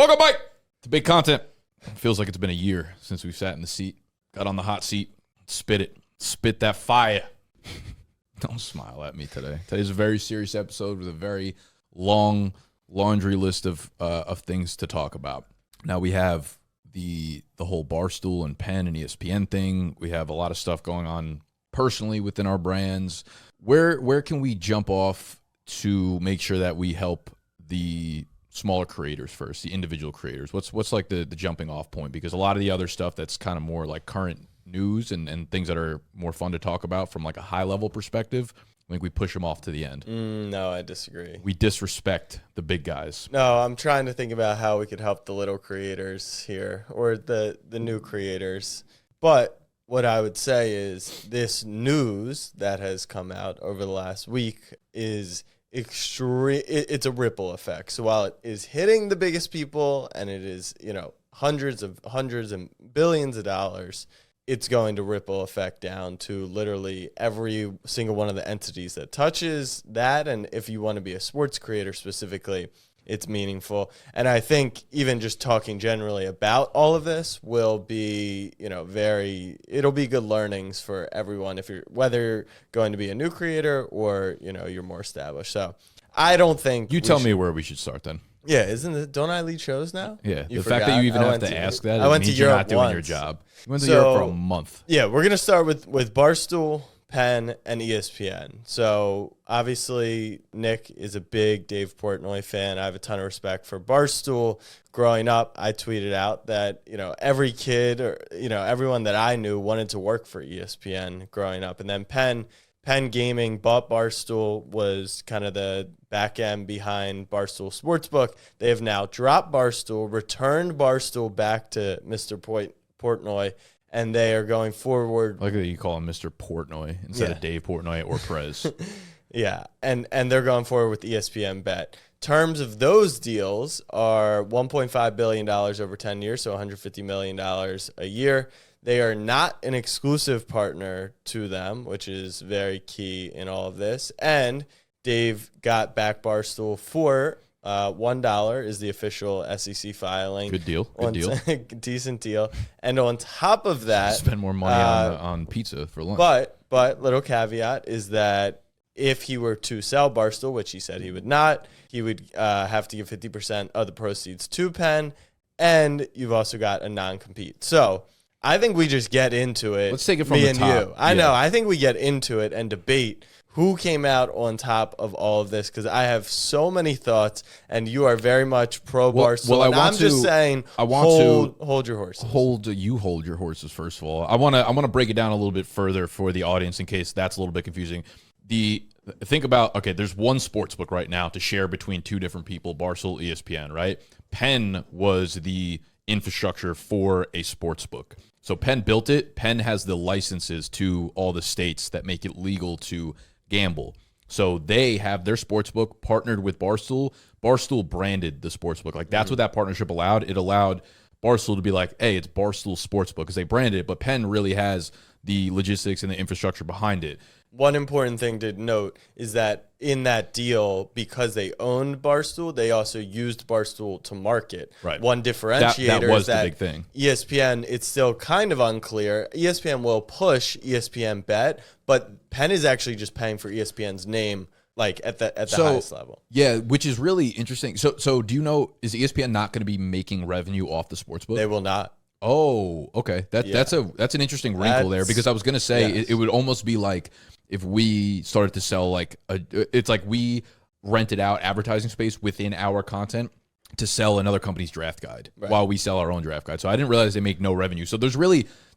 Welcome back to Big Content. It feels like it's been a year since we've sat in the seat, got on the hot seat, spit that fire. Don't smile at me today. Today's a very serious episode with a very long laundry list of things to talk about. Now we have the whole Barstool and Penn and ESPN thing. We have a lot of stuff going on personally within our brands. Where can we jump off to make sure that we help the smaller creators first, the individual creators? What's like the jumping off point? Because a lot of the other stuff that's kind of more like current news and things that are more fun to talk about from like a high level perspective, I think we push them off to the end. No, I disagree. We disrespect the big guys. No, I'm trying to think about how we could help the little creators here or the new creators. But what I would say is this news that has come out over the last week is extreme. It's a ripple effect. So while it is hitting the biggest people and it is, hundreds and billions of dollars, it's going to ripple effect down to literally every single one of the entities that touches that. And if you want to be a sports creator specifically, it's meaningful. And I think even just talking generally about all of this will be, it'll be good learnings for everyone whether you're going to be a new creator or, you're more established. So I don't think you tell me where we should start then. Yeah, don't I lead shows now? Yeah, the fact that you even have to ask that, I went means to Europe you're not doing once. your job. You went to Europe for a month. Yeah, we're going to start with Barstool, Penn, and ESPN. So obviously, Nick is a big Dave Portnoy fan. I have a ton of respect for Barstool. Growing up, I tweeted out that, every kid or, everyone that I knew wanted to work for ESPN growing up. And then Penn Gaming bought Barstool, was kind of the back end behind Barstool Sportsbook. They have now dropped Barstool, returned Barstool back to Mr. Portnoy, and they are going forward. I like that you call him Mr. Portnoy instead of Dave Portnoy or Prez. Yeah, and they're going forward with ESPN Bet. Terms of those deals are $1.5 billion over 10 years, so $150 million a year. They are not an exclusive partner to them, which is very key in all of this. And Dave got back Barstool for $1 is the official SEC filing. Good deal. Good deal. Decent deal. And on top of that, spend more money on pizza for lunch. But little caveat is that if he were to sell Barstool, which he said he would not, he would have to give 50% of the proceeds to Penn. And you've also got a non-compete. So I think we just get into it. Let's take it from the top. I know. I think we get into it and debate who came out on top of all of this, because I have so many thoughts, and you are very much pro Barstool. Well, I'm just saying, hold your horses. Hold your horses. First of all, I want to break it down a little bit further for the audience in case that's a little bit confusing. Think about, okay, there's one sports book right now to share between two different people, Barstool, ESPN, right? Penn was the infrastructure for a sports book. So Penn built it. Penn has the licenses to all the states that make it legal to gamble. So they have their sportsbook partnered with Barstool. Barstool branded the sportsbook. Like, that's what that partnership allowed. It allowed Barstool to be like, hey, it's Barstool Sportsbook, because they branded it, but Penn really has the logistics and the infrastructure behind it. One important thing to note is that in that deal, because they owned Barstool, they also used Barstool to market. Right. One differentiator that was is that the big thing. ESPN, it's still kind of unclear. ESPN will push ESPN Bet, but Penn is actually just paying for ESPN's name, like at the highest level. Yeah, which is really interesting. So do you know, is ESPN not going to be making revenue off the sportsbook? They will not. Oh, okay. That's an interesting wrinkle there, because I was going to say it would almost be like if we started to sell it's like we rented out advertising space within our content to sell another company's draft guide while we sell our own draft guide. So I didn't realize they make no revenue. So do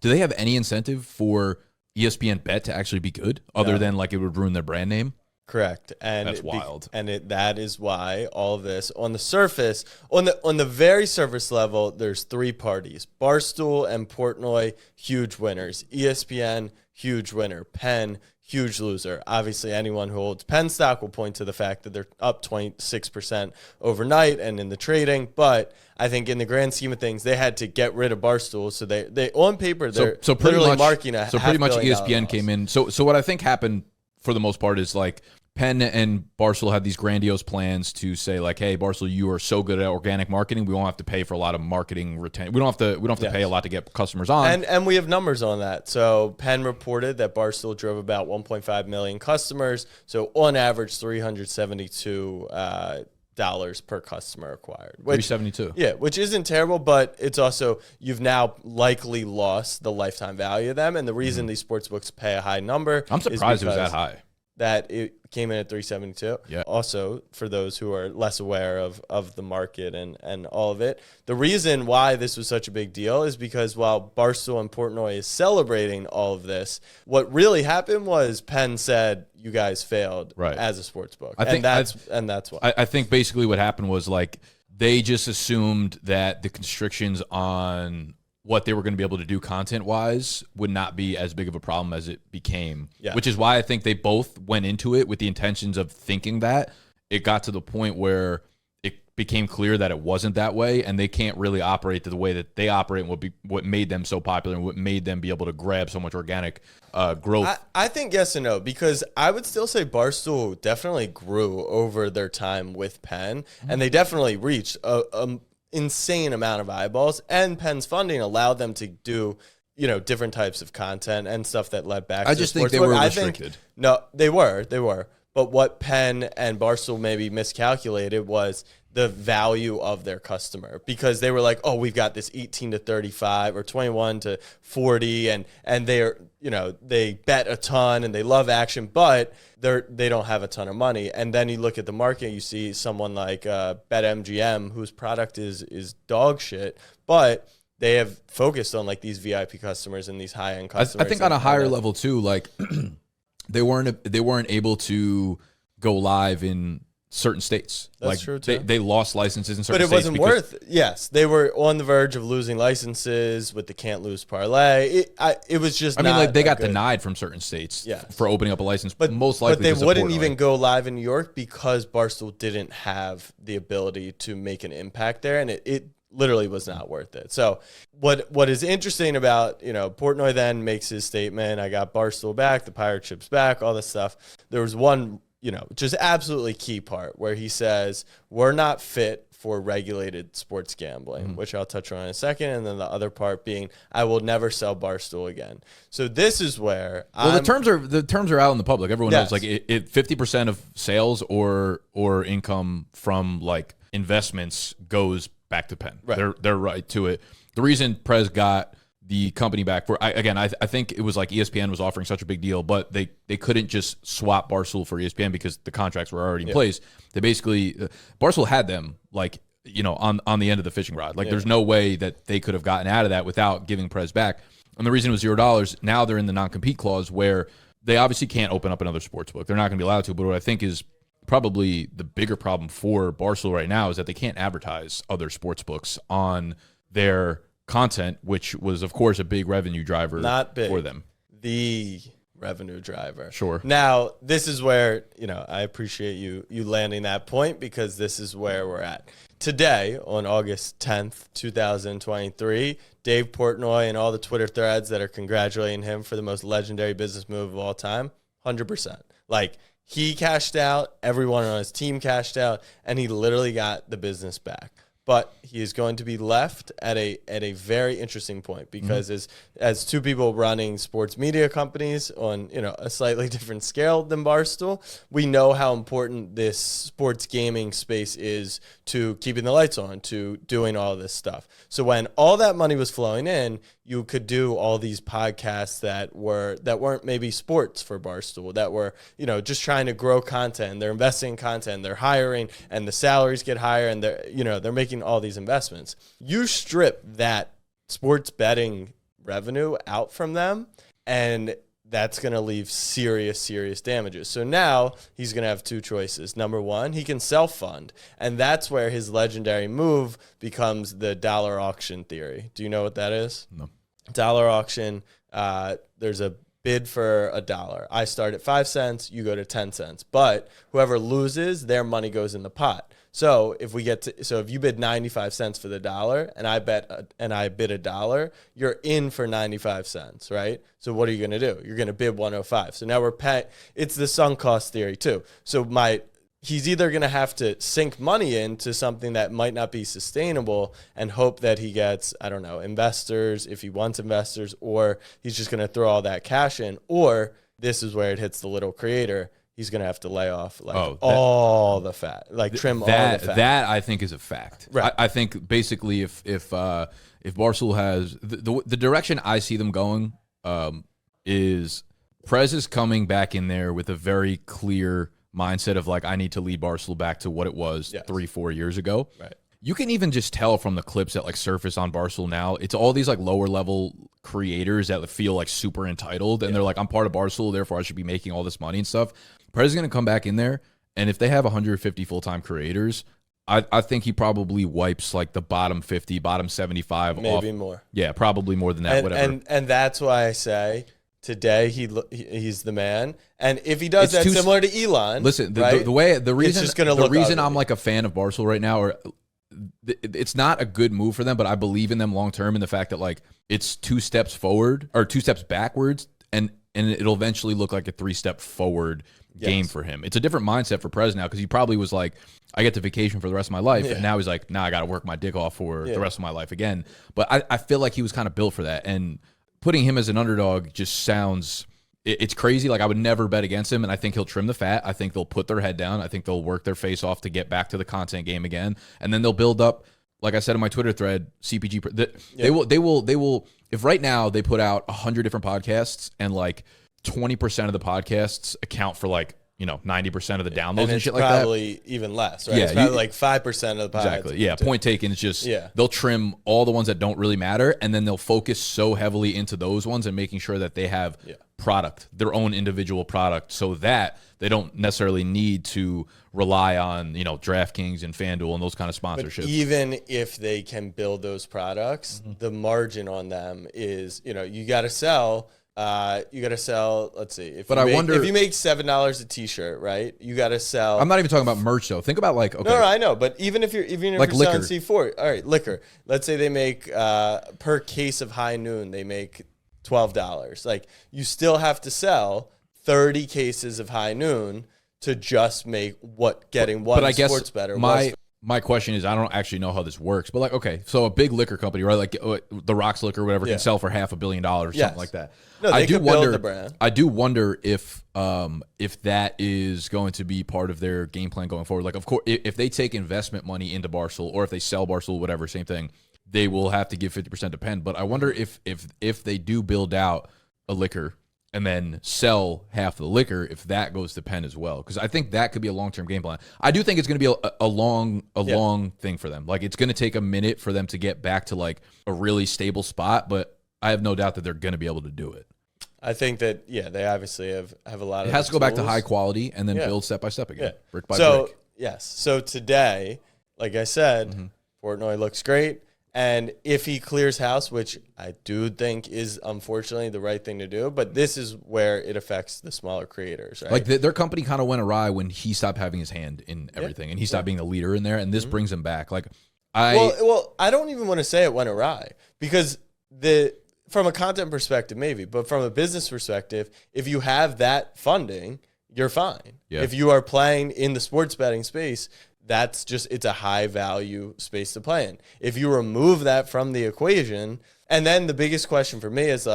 they have any incentive for ESPN Bet to actually be good other than like it would ruin their brand name? Correct. And that's wild. That is why all of this on the surface, on the very surface level, there's three parties: Barstool and Portnoy, huge winners; ESPN, huge winner; Penn, huge loser. Obviously, anyone who holds Penn stock will point to the fact that they're up 26% overnight and in the trading. But I think in the grand scheme of things, they had to get rid of Barstool. So they on paper, they're literally marking a so pretty much ESPN loss. came in. So what I think happened for the most part is like Penn and Barstool had these grandiose plans to say like, hey, Barstool, you are so good at organic marketing, we won't have to pay for a lot of marketing retention. We don't have to pay a lot to get customers on. And we have numbers on that. So Penn reported that Barstool drove about 1.5 million customers. So on average, $372 per customer acquired. Which, 372. Yeah, which isn't terrible, but it's also, you've now likely lost the lifetime value of them. And the reason these sportsbooks pay a high number, I'm surprised it was that high. That it came in at 372. Yeah. Also, for those who are less aware of the market and all of it, the reason why this was such a big deal is because while Barstool and Portnoy is celebrating all of this, what really happened was Penn said, you guys failed as a sports book. And that's why. I think basically what happened was like they just assumed that the constrictions on what they were going to be able to do content-wise would not be as big of a problem as it became, which is why I think they both went into it with the intentions of thinking that. It got to the point where it became clear that it wasn't that way, and they can't really operate the way that they operate and what made them so popular and what made them be able to grab so much organic growth. I think yes and no, because I would still say Barstool definitely grew over their time with Penn, and they definitely reached a insane amount of eyeballs, and Penn's funding allowed them to do, different types of content and stuff that led back to just sports. think they were restricted. No, they were. But what Penn and Barstool maybe miscalculated was the value of their customer, because they were like, oh, we've got this 18 to 35 or 21 to 40, and they're, they bet a ton and they love action, but they don't have a ton of money. And then you look at the market, you see someone like BetMGM, whose product is dog shit, but they have focused on like these VIP customers and these high end customers. I think on a higher level too, like they weren't able to go live in certain states. That's true too. They lost licenses in certain states. But it wasn't worth. Yes, they were on the verge of losing licenses with the can't lose parlay. It was just. They got denied from certain states for opening up a license, but most likely. But they wouldn't even go live in New York because Barstool didn't have the ability to make an impact there, and it literally was not worth it. So what is interesting about, Portnoy then makes his statement, I got Barstool back, the pirate ship's back, all this stuff. There was one, just absolutely key part where he says, we're not fit for regulated sports gambling, which I'll touch on in a second. And then the other part being, I will never sell Barstool again. So this is where the terms are out in the public. Everyone knows, like 50% of sales or income from like investments goes back to Penn. Right. They're right to it. The reason Prez got the company back for, I think it was like ESPN was offering such a big deal, but they couldn't just swap Barstool for ESPN because the contracts were already in place. They basically, Barstool had them like, on the end of the fishing rod. Like there's no way that they could have gotten out of that without giving Prez back. And the reason it was $0, now they're in the non-compete clause where they obviously can't open up another sports book. They're not going to be allowed to, but what I think is probably the bigger problem for Barstool right now is that they can't advertise other sports books on their content, which was, of course, a big revenue driver for them. The revenue driver. Sure. Now, this is where, I appreciate you landing that point, because this is where we're at. Today, on August 10th, 2023, Dave Portnoy and all the Twitter threads that are congratulating him for the most legendary business move of all time, 100%. Like, he cashed out, everyone on his team cashed out, and he literally got the business back. But he is going to be left at a very interesting point, because as two people running sports media companies on a slightly different scale than Barstool, we know how important this sports gaming space is to keeping the lights on, to doing all this stuff. So when all that money was flowing in, you could do all these podcasts that weren't maybe sports for Barstool, that were just trying to grow content. They're investing in content, they're hiring, and the salaries get higher, and they're making all these investments. You strip that sports betting revenue out from them, and that's going to leave serious damages. So now he's going to have two choices. Number one, he can self-fund, and that's where his legendary move becomes the dollar auction theory. Do you know what that is? No. Dollar auction, there's a bid for $1. I start at 5 cents, you go to 10 cents. But whoever loses, their money goes in the pot. So if you bid 95 cents for the dollar and I bid $1, you're in for 95 cents, right? So what are you going to do? You're going to bid 105. So now we're paying. It's the sunk cost theory too. So he's either going to have to sink money into something that might not be sustainable and hope that he gets, I don't know, investors if he wants investors, or he's just going to throw all that cash in, or this is where it hits the little creator. He's going to have to lay off all the fat, trim all the fat. That I think is a fact. Right. I think basically if Barstool has the direction I see them going is Prez is coming back in there with a very clear mindset of I need to lead Barstool back to what it was 3-4 years ago. Right. You can even just tell from the clips that surface on Barstool now. It's all these lower level creators that feel super entitled, and they're I'm part of Barstool, therefore I should be making all this money and stuff. Prez is going to come back in there, and if they have 150 full-time creators, I think he probably wipes the bottom 50, bottom 75 maybe off. more. Yeah, probably more than that. Whatever. And that's why I say today he's the man. And if he does that similar to Elon, listen, the reason I'm a fan of Barstool right now, or it's not a good move for them, but I believe in them long term in the fact that it's 2 steps forward or 2 steps backwards, and it'll eventually look like a 3-step forward game for him. It's a different mindset for Prez now, because he probably was I get to vacation for the rest of my life, and now he's I got to work my dick off for the rest of my life again. But I feel like he was kind of built for that, and putting him as an underdog just sounds. It's crazy. I would never bet against him, and I think he'll trim the fat. I think they'll put their head down. I think they'll work their face off to get back to the content game again, and then they'll build up. Like I said in my Twitter thread, CPG. They will. If right now they put out 100 different podcasts, and 20% of the podcasts account for 90% of the downloads and shit like that. Probably even less, right? Yeah, it's probably 5% of the podcasts. Exactly. Yeah. Point taken. It's just they'll trim all the ones that don't really matter, and then they'll focus so heavily into those ones and making sure that they have product, their own individual product, so that they don't necessarily need to rely on DraftKings and FanDuel and those kind of sponsorships. But even if they can build those products, the margin on them is you got to sell. Let's see. If you make $7 a t-shirt, right? You got to sell. I'm not even talking about merch though. Think about okay. No, I know. But even if you're selling C4, all right, liquor. Let's say they make per case of High Noon, they make $12. You still have to sell 30 cases of High Noon to just make getting one sports better. My question is, I don't actually know how this works, but okay, so a big liquor company, right? The Rocks Liquor or whatever can sell for $500 million or something like that. No, they could build the brand. I do wonder if that is going to be part of their game plan going forward. Of course, if they take investment money into Barstool, or if they sell Barstool, whatever, same thing, they will have to give 50% to Penn. But I wonder if they do build out a liquor and then sell half the liquor, if that goes to Penn as well. Because I think that could be a long-term game plan. I do think it's going to be a long thing for them. It's going to take a minute for them to get back to a really stable spot, but I have no doubt that they're going to be able to do it. I think that, they obviously have a lot of It has to go back to high quality and then build step by step again, brick by brick. Yes. So today, like I said, Portnoy looks great. And if he clears house, which I do think is unfortunately the right thing to do, but this is where it affects the smaller creators, right? Their company kind of went away when he stopped having his hand in everything, and he stopped being the leader in there, and this brings him back. I don't even want to say it went awry, because from a content perspective, maybe, but from a business perspective, if you have that funding, you're fine. Yeah. If you are playing in the sports betting space, it's a high value space to play in. If you remove that from the equation, and then the biggest question for me is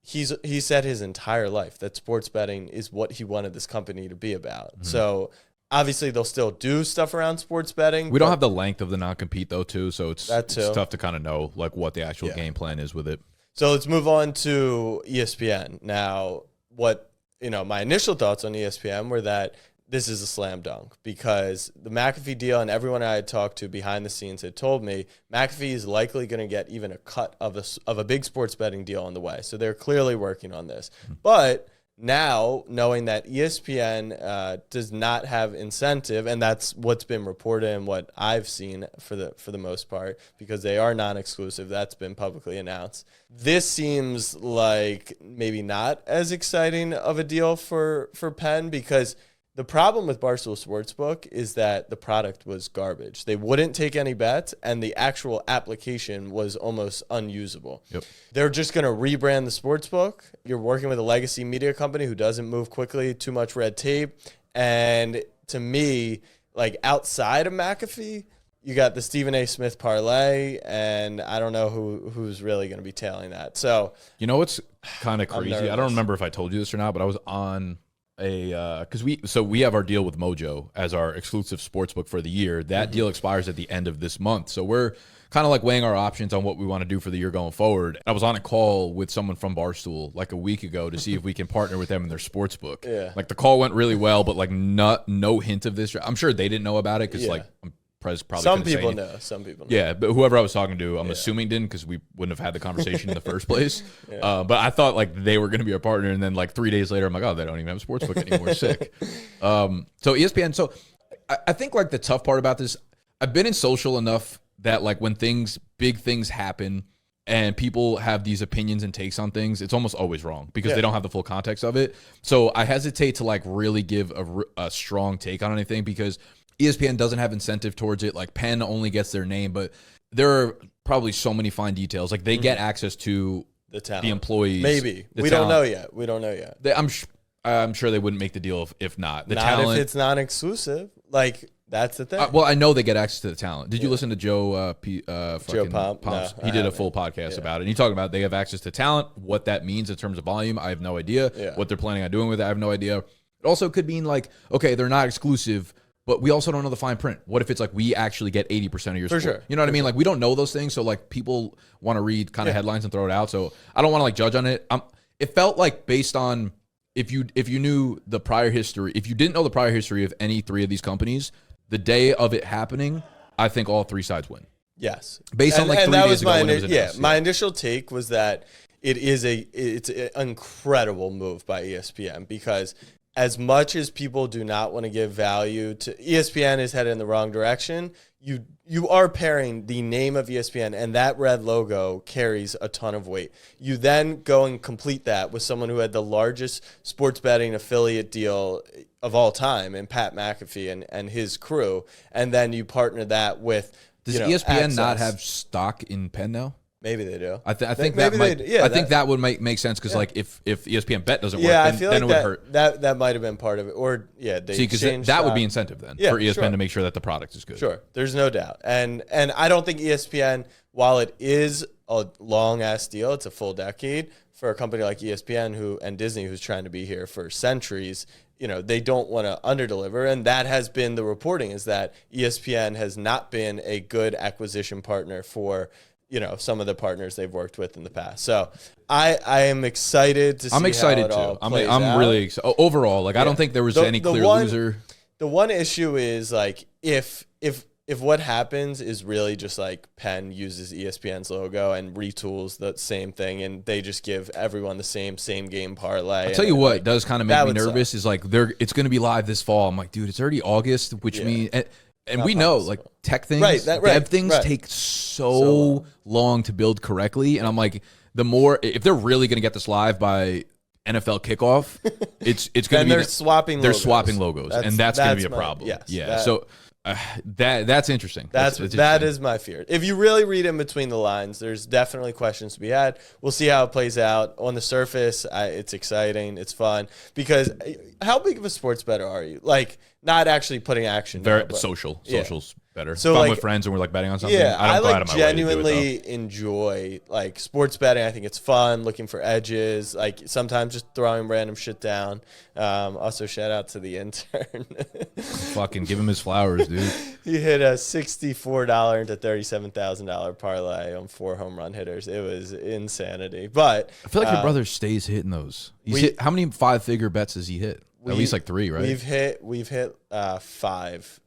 he said his entire life that sports betting is what he wanted this company to be about. Mm-hmm. So obviously they'll still do stuff around sports betting. We don't have the length of the non-compete though, too. So it's tough to kind of know what the actual game plan is with it. So let's move on to ESPN. Now, my initial thoughts on ESPN were that this is a slam dunk, because the McAfee deal, and everyone I had talked to behind the scenes had told me McAfee is likely going to get even a cut of a big sports betting deal on the way. So they're clearly working on this. But now, knowing that ESPN does not have incentive, and that's what's been reported and what I've seen for the most part, because they are non-exclusive, that's been publicly announced. This seems like maybe not as exciting of a deal for Penn, because The problem with Barstool Sportsbook is that the product was garbage. They wouldn't take any bets, and the actual application was almost unusable. Yep. They're just going to rebrand the sportsbook. You're working with a legacy media company who doesn't move quickly, too much red tape. And to me, like outside of McAfee, you got the Stephen A. Smith parlay, and I don't know who's really going to be tailing that. So, you know what's kind of crazy? I don't remember if I told you this or not, but I was on because we have our deal with Mojo as our exclusive sportsbook for the year. That deal expires at the end of this month, so we're kind of like weighing our options on what we want to do for the year going forward. I was on a call with someone from Barstool like a week ago to see if we can partner with them in their sportsbook. Yeah. Like the call went really well, but like no hint of this. I'm sure they didn't know about it because like I'm probably some people know. Some people know. Yeah, but whoever I was talking to, I'm assuming didn't, because we wouldn't have had the conversation in the first place. But I thought like they were going to be a partner, and then like 3 days later, I'm like, oh, they don't even have a sportsbook anymore. Sick. So ESPN. So I think like the tough part about this, I've been in social enough that like when big things happen and people have these opinions and takes on things, it's almost always wrong because they don't have the full context of it. So I hesitate to like really give a strong take on anything because ESPN doesn't have incentive towards it. Like Penn only gets their name, but there are probably so many fine details. Like they get access to the talent, the employees. Maybe we talent. don't know yet. I'm sure they wouldn't make the deal if not. The not talent, if it's not exclusive. Like that's the thing. Well, I know they get access to the talent. Did you listen to Joe Joe Pomps? No, he did a full podcast about it. And he talked about they have access to talent. What that means in terms of volume, I have no idea. What they're planning on doing with it, I have no idea. It also could mean like, okay, they're not exclusive, but we also don't know the fine print. What if it's like we actually get 80% of your sport? Sure. You know what I mean? Like we don't know those things. So like people want to read kind of headlines and throw it out. So I don't want to like judge on it. It felt like based on if you knew the prior history, if you didn't know the prior history of any three of these companies, the day of it happening, I think all three sides win. Yes. Based on like 3 days ago when it was announced. My initial take was that it's an incredible move by ESPN because as much as people do not want to give value to ESPN is headed in the wrong direction, you are pairing the name of ESPN and that red logo carries a ton of weight. You then go and complete that with someone who had the largest sports betting affiliate deal of all time in Pat McAfee and his crew, and then you partner that with Does ESPN not have stock in Penn now? Maybe they do. I think that would make sense because like if ESPN Bet doesn't work, then it would hurt. That might have been part of it. Or they changed that would be incentive then for ESPN to make sure that the product is good. Sure, there's no doubt. And I don't think ESPN, while it is a long ass deal, it's a full decade for a company like ESPN and Disney who's trying to be here for centuries. They don't want to underdeliver, and that has been the reporting is that ESPN has not been a good acquisition partner for some of the partners they've worked with in the past. So I am excited to see I'm excited how it all too. plays I'm out. really excited. Overall, like I don't think there was any clear loser. The one issue is like if what happens is really just like Penn uses ESPN's logo and retools the same thing and they just give everyone the same game parlay. I'll tell you what does kind of make me nervous is like it's going to be live this fall. I'm like, dude, it's already August, which means and we know like tech things, dev things take so long to build correctly. And I'm like, if they're really going to get this live by NFL kickoff, it's going to be they're swapping logos, and that's going to be a problem. Yes, so that's interesting. That is my fear. If you really read in between the lines, there's definitely questions to be had. We'll see how it plays out. On the surface, it's exciting, it's fun because how big of a sports bettor are you? Like not actually putting action. Very social's better. So if I'm like, with friends and we're like betting on something, yeah, I don't go out of my genuinely way to do it, enjoy like sports betting. I think it's fun, looking for edges, like sometimes just throwing random shit down. Also shout out to the intern. Fucking give him his flowers, dude. He hit a $64 into $37,000 parlay on 4 home run hitters. It was insanity. But I feel like your brother stays hitting those. How many 5-figure bets has he hit? At least like 3, right? We've hit 5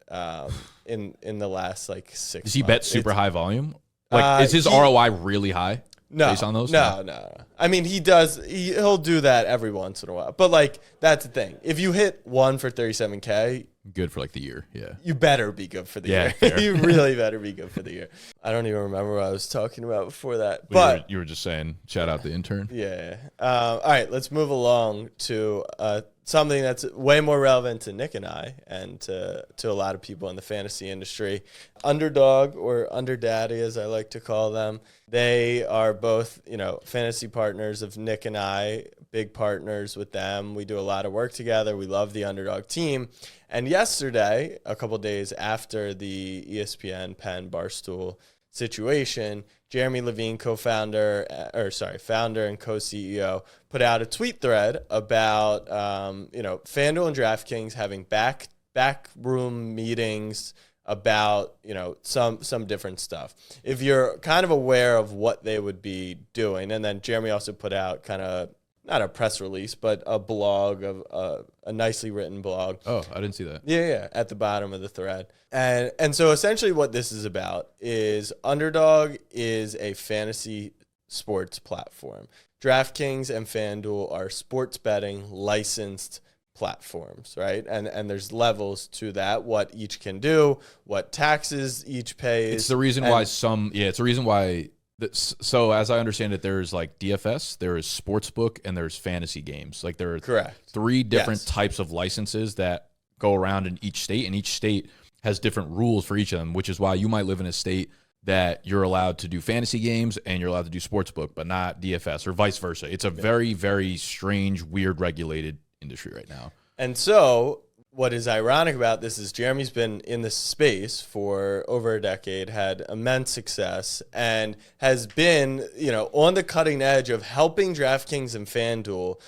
in the last like 6 Does he bet super high volume? Like is his ROI really high? No, based on those? No. I mean, he does. He'll do that every once in a while. But like that's the thing. If you hit one for $37K, good for like the year. Yeah, you better be good for the year. You really better be good for the year. I don't even remember what I was talking about before that. You were just saying shout out the intern. Yeah. All right, let's move along to something that's way more relevant to Nick and I and to a lot of people in the fantasy industry. Underdog, or Underdaddy as I like to call them, they are both, fantasy partners of Nick and I, big partners with them. We do a lot of work together. We love the Underdog team. And yesterday, a couple days after the ESPN Penn Barstool situation, Jeremy Levine, founder and co-CEO, put out a tweet thread about, FanDuel and DraftKings having backroom meetings about, some different stuff. If you're kind of aware of what they would be doing, and then Jeremy also put out kind of, not a press release, but a blog of a nicely written blog. Oh, I didn't see that. Yeah, at the bottom of the thread. And so essentially what this is about is Underdog is a fantasy sports platform. DraftKings and FanDuel are sports betting licensed platforms, right? And there's levels to that, what each can do, what taxes each pays. It's the reason why it's the reason why. So as I understand it, there's like DFS, there is sportsbook, and there's fantasy games. Like there are three different types of licenses that go around in each state, and each state has different rules for each of them, which is why you might live in a state that you're allowed to do fantasy games and you're allowed to do sportsbook, but not DFS, or vice versa. It's a very, very strange, weird regulated industry right now. And so what is ironic about this is Jeremy's been in this space for over a decade, had immense success, and has been, on the cutting edge of helping DraftKings and FanDuel,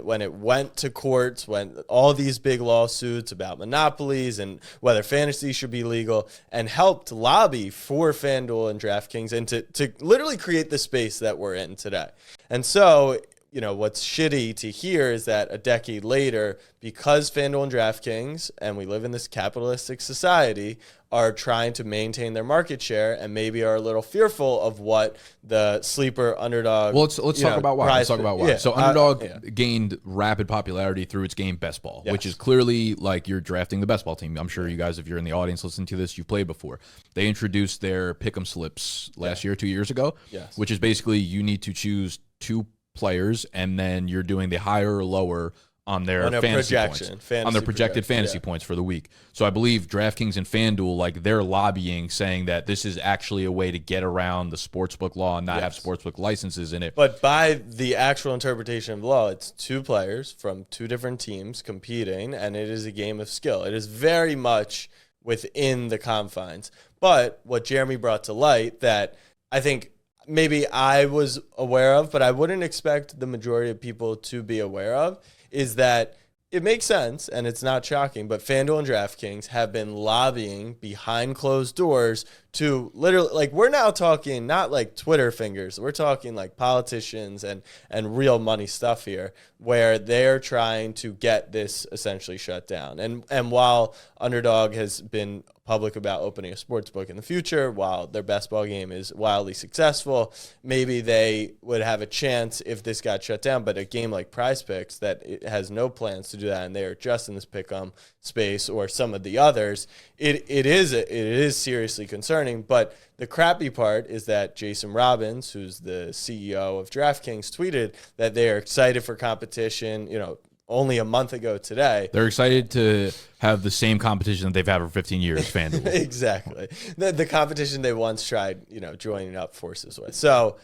when it went to courts, when all these big lawsuits about monopolies and whether fantasy should be legal, and helped lobby for FanDuel and DraftKings and to literally create the space that we're in today. And so, what's shitty to hear is that a decade later, because FanDuel and DraftKings, and we live in this capitalistic society, are trying to maintain their market share and maybe are a little fearful of what the sleeper Underdog. Well, let's talk about why. Let's talk about why. Yeah, so Underdog gained rapid popularity through its game Best Ball, which is clearly like you're drafting the best ball team. I'm sure you guys, if you're in the audience listening to this, you've played before. They introduced their pick'em slips last year, 2 years ago, which is basically you need to choose two players, and then you're doing the higher or lower on their fantasy points, on their projected fantasy points for the week. So I believe DraftKings and FanDuel, like, they're lobbying, saying that this is actually a way to get around the sportsbook law and not have sportsbook licenses in it. But by the actual interpretation of the law, it's two players from two different teams competing, and it is a game of skill. It is very much within the confines. But what Jeremy brought to light that I think maybe I was aware of, but I wouldn't expect the majority of people to be aware of, is that it makes sense, and it's not shocking, but FanDuel and DraftKings have been lobbying behind closed doors to literally, like, we're now talking not like Twitter fingers, we're talking like politicians and real money stuff here, where they're trying to get this essentially shut down. And while Underdog has been public about opening a sports book in the future, while their best ball game is wildly successful, maybe they would have a chance if this got shut down. But a game like Prize Picks that it has no plans to do that, and they are just in this pick'em space, or some of the others, it is seriously concerning. But the crappy part is that Jason Robbins, who's the CEO of DraftKings, tweeted that they are excited for competition, only a month ago today. They're excited to have the same competition that they've had for 15 years, FanDuel. Exactly. The competition they once tried, joining up forces with. So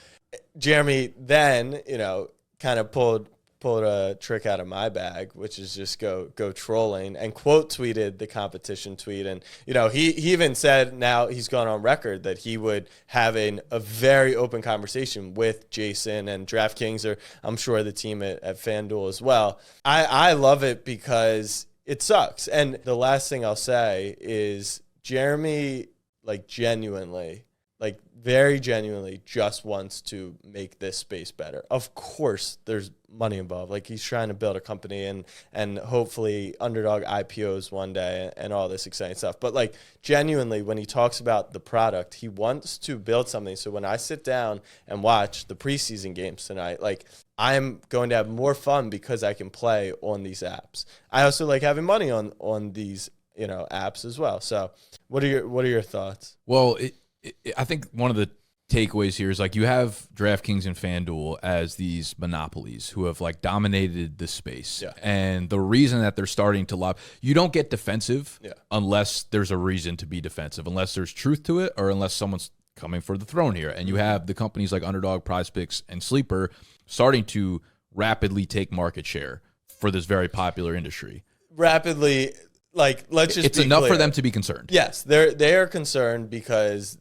Jeremy then, kind of pulled a trick out of my bag, which is just go trolling, and quote tweeted the competition tweet. And, he even said now he's gone on record that he would have a very open conversation with Jason and DraftKings, or I'm sure the team at FanDuel as well. I love it because it sucks. And the last thing I'll say is Jeremy, very genuinely just wants to make this space better. Of course, there's money involved. Like, he's trying to build a company and hopefully Underdog IPOs one day and all this exciting stuff. But genuinely, when he talks about the product, he wants to build something. So when I sit down and watch the preseason games tonight, I'm going to have more fun because I can play on these apps. I also like having money on these, apps as well. So what are your thoughts? Well, I think one of the takeaways here is like you have DraftKings and FanDuel as these monopolies who have like dominated the space. Yeah. And the reason that they're starting to lob, you don't get defensive unless there's a reason to be defensive, unless there's truth to it, or unless someone's coming for the throne here. And you have the companies like Underdog, PrizePicks, and Sleeper starting to rapidly take market share for this very popular industry. Rapidly, like, let's just it's be enough clear. for them to be concerned. Yes, they are concerned because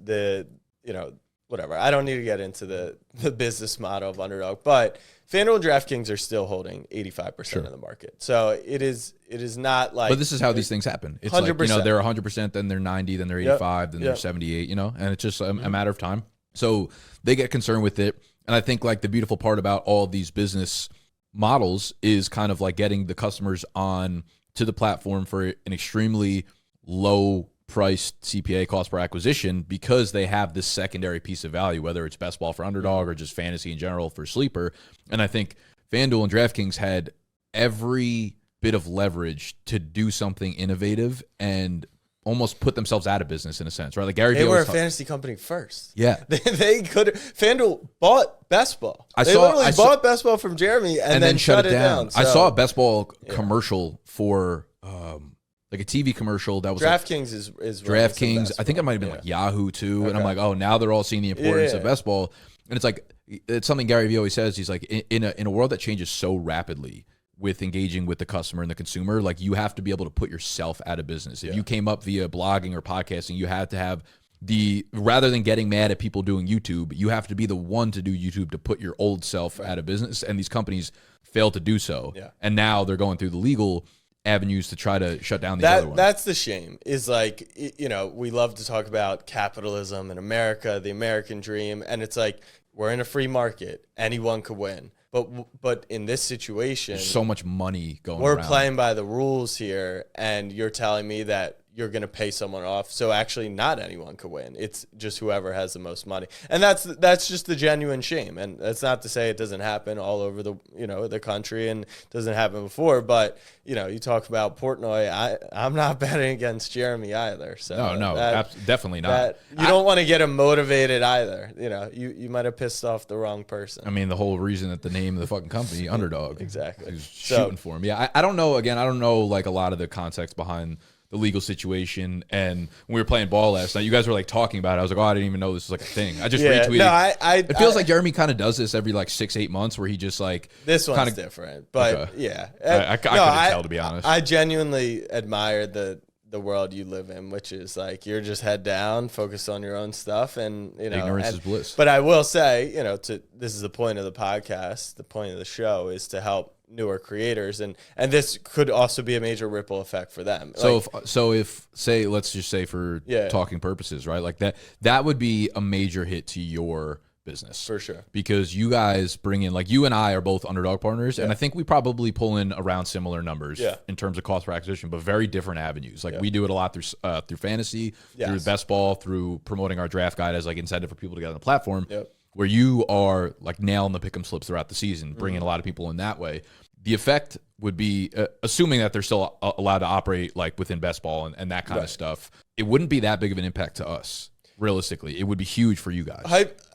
whatever. I don't need to get into the business model of Underdog, but FanDuel and DraftKings are still holding 85% of the market. So it is not like. But this is how these things happen. It's 100%. Like, they're 100%, then they're 90, then they're 85, then they're 78, and it's just a matter of time. So they get concerned with it. And I think like the beautiful part about all of these business models is kind of like getting the customers on to the platform for an extremely low priced CPA, cost per acquisition, because they have this secondary piece of value, whether it's best ball for Underdog or just fantasy in general for Sleeper. And I think FanDuel and DraftKings had every bit of leverage to do something innovative and almost put themselves out of business in a sense, right? Like Gary They were a fantasy company first. Yeah. They could. FanDuel bought Best Ball. They bought Best Ball from Jeremy and then shut it down. So. I saw a Best Ball commercial for like a TV commercial that was DraftKings like, is DraftKings. I think it might have been like Yahoo too. Okay. And I'm like, oh, now they're all seeing the importance of Best Ball. And it's like, it's something Gary Vee always says. He's like, in a world that changes so rapidly with engaging with the customer and the consumer, like you have to be able to put yourself out of business. If you came up via blogging or podcasting, you had to have rather than getting mad at people doing YouTube, you have to be the one to do YouTube to put your old self out of business. And these companies fail to do so. Yeah. And now they're going through the legal avenues to try to shut down these other ones. That's the shame, is like, we love to talk about capitalism in America, the American dream. And it's like, we're in a free market. Anyone could win. But in this situation, there's so much money going we're around. Playing by the rules here, and you're telling me that you're going to pay someone off. So actually not anyone could win. It's just whoever has the most money. And that's just the genuine shame. And that's not to say it doesn't happen all over the country and doesn't happen before. But, you talk about Portnoy. I'm not betting against Jeremy either. So definitely not. You don't want to get him motivated either. You might have pissed off the wrong person. I mean, the whole reason that the name of the fucking company, Underdog. Exactly. He's shooting for him. Yeah, I don't know. Again, I don't know like a lot of the context behind the legal situation. And when we were playing ball last night, you guys were like talking about it. I was like, oh, I didn't even know this was like a thing. I just retweeted. No, it feels like Jeremy kind of does this every like 6-8 months where he just like this one's different. But yeah, I couldn't tell, to be honest. I genuinely admire the world you live in, which is like you're just head down, focused on your own stuff, and ignorance is bliss. But I will say, this is the point of the podcast. The point of the show is to help newer creators, and this could also be a major ripple effect for them. So if say, let's just say for talking purposes, right? Like that would be a major hit to your business for sure, because you guys bring in, like, you and I are both Underdog partners, and I think we probably pull in around similar numbers in terms of cost per acquisition, but very different avenues. Like we do it a lot through fantasy, through best ball, through promoting our draft guide as like incentive for people to get on the platform. Where you are like nailing the pick'em slips throughout the season, bringing a lot of people in that way. The effect would be, assuming that they're still allowed to operate like within best ball and that kind of stuff, it wouldn't be that big of an impact to us. Realistically, it would be huge for you guys.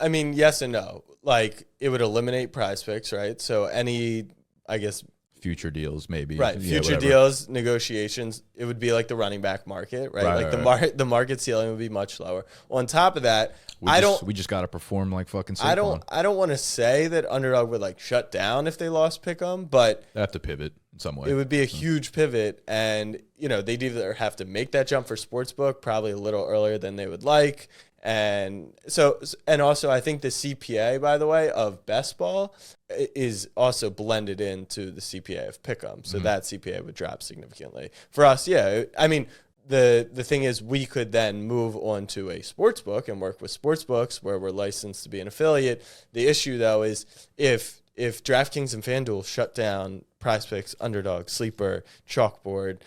I mean, yes and no. Like, it would eliminate prize picks, right? So any, I guess, future deals, maybe. Right. Future deals, negotiations, it would be like the running back market, right? The market ceiling would be much lower. On top of that, we just got to perform like fucking Saquon. I don't want to say that Underdog would like shut down if they lost Pick'em, but they have to pivot in some way. It would be a huge pivot, and they'd either have to make that jump for Sportsbook probably a little earlier than they would like. And also I think the CPA, by the way, of best ball is also blended into the CPA of Pick'em. So that CPA would drop significantly. For us, I mean, the thing is we could then move on to a sportsbook and work with sportsbooks where we're licensed to be an affiliate. The issue, though, is if DraftKings and FanDuel shut down PrizePicks, Underdog, Sleeper, Chalkboard,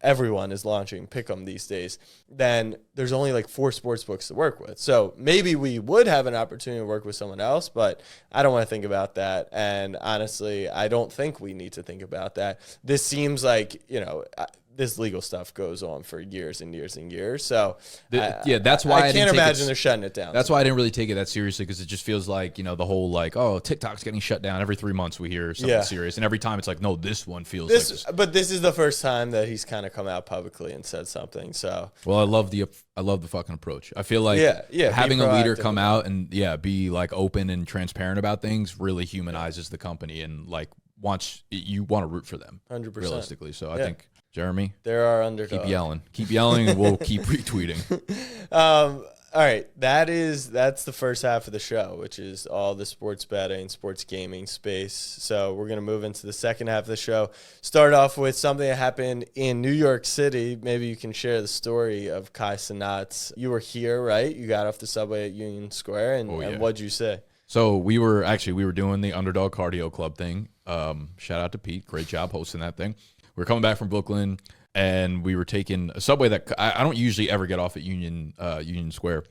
everyone is launching Pick'em these days, then there's only like 4 sportsbooks to work with. So maybe we would have an opportunity to work with someone else, but I don't want to think about that. And honestly, I don't think we need to think about that. This seems like, this legal stuff goes on for years and years and years. So that's why I can't imagine they're shutting it down. That's why I didn't really take it that seriously, because it just feels like, the whole like, oh, TikTok's getting shut down. Every 3 months we hear something serious, and every time it's like, no, this one feels like this. But this is the first time that he's kind of come out publicly and said something. So well, I love the fucking approach. I feel like having a leader come out and be like open and transparent about things really humanizes the company, and like you want to root for them 100% realistically. So I think, Jeremy, there are Underdog. Keep yelling, and we'll keep retweeting. All right, that's the first half of the show, which is all the sports betting, sports gaming space. So we're going to move into the second half of the show. Start off with something that happened in New York City. Maybe you can share the story of Kai Cenat's. You were here, right? You got off the subway at Union Square, and what'd you say? So we were doing the Underdog Cardio Club thing. Shout out to Pete. Great job hosting that thing. We were coming back from Brooklyn, and we were taking a subway that I don't usually ever get off at Union Square.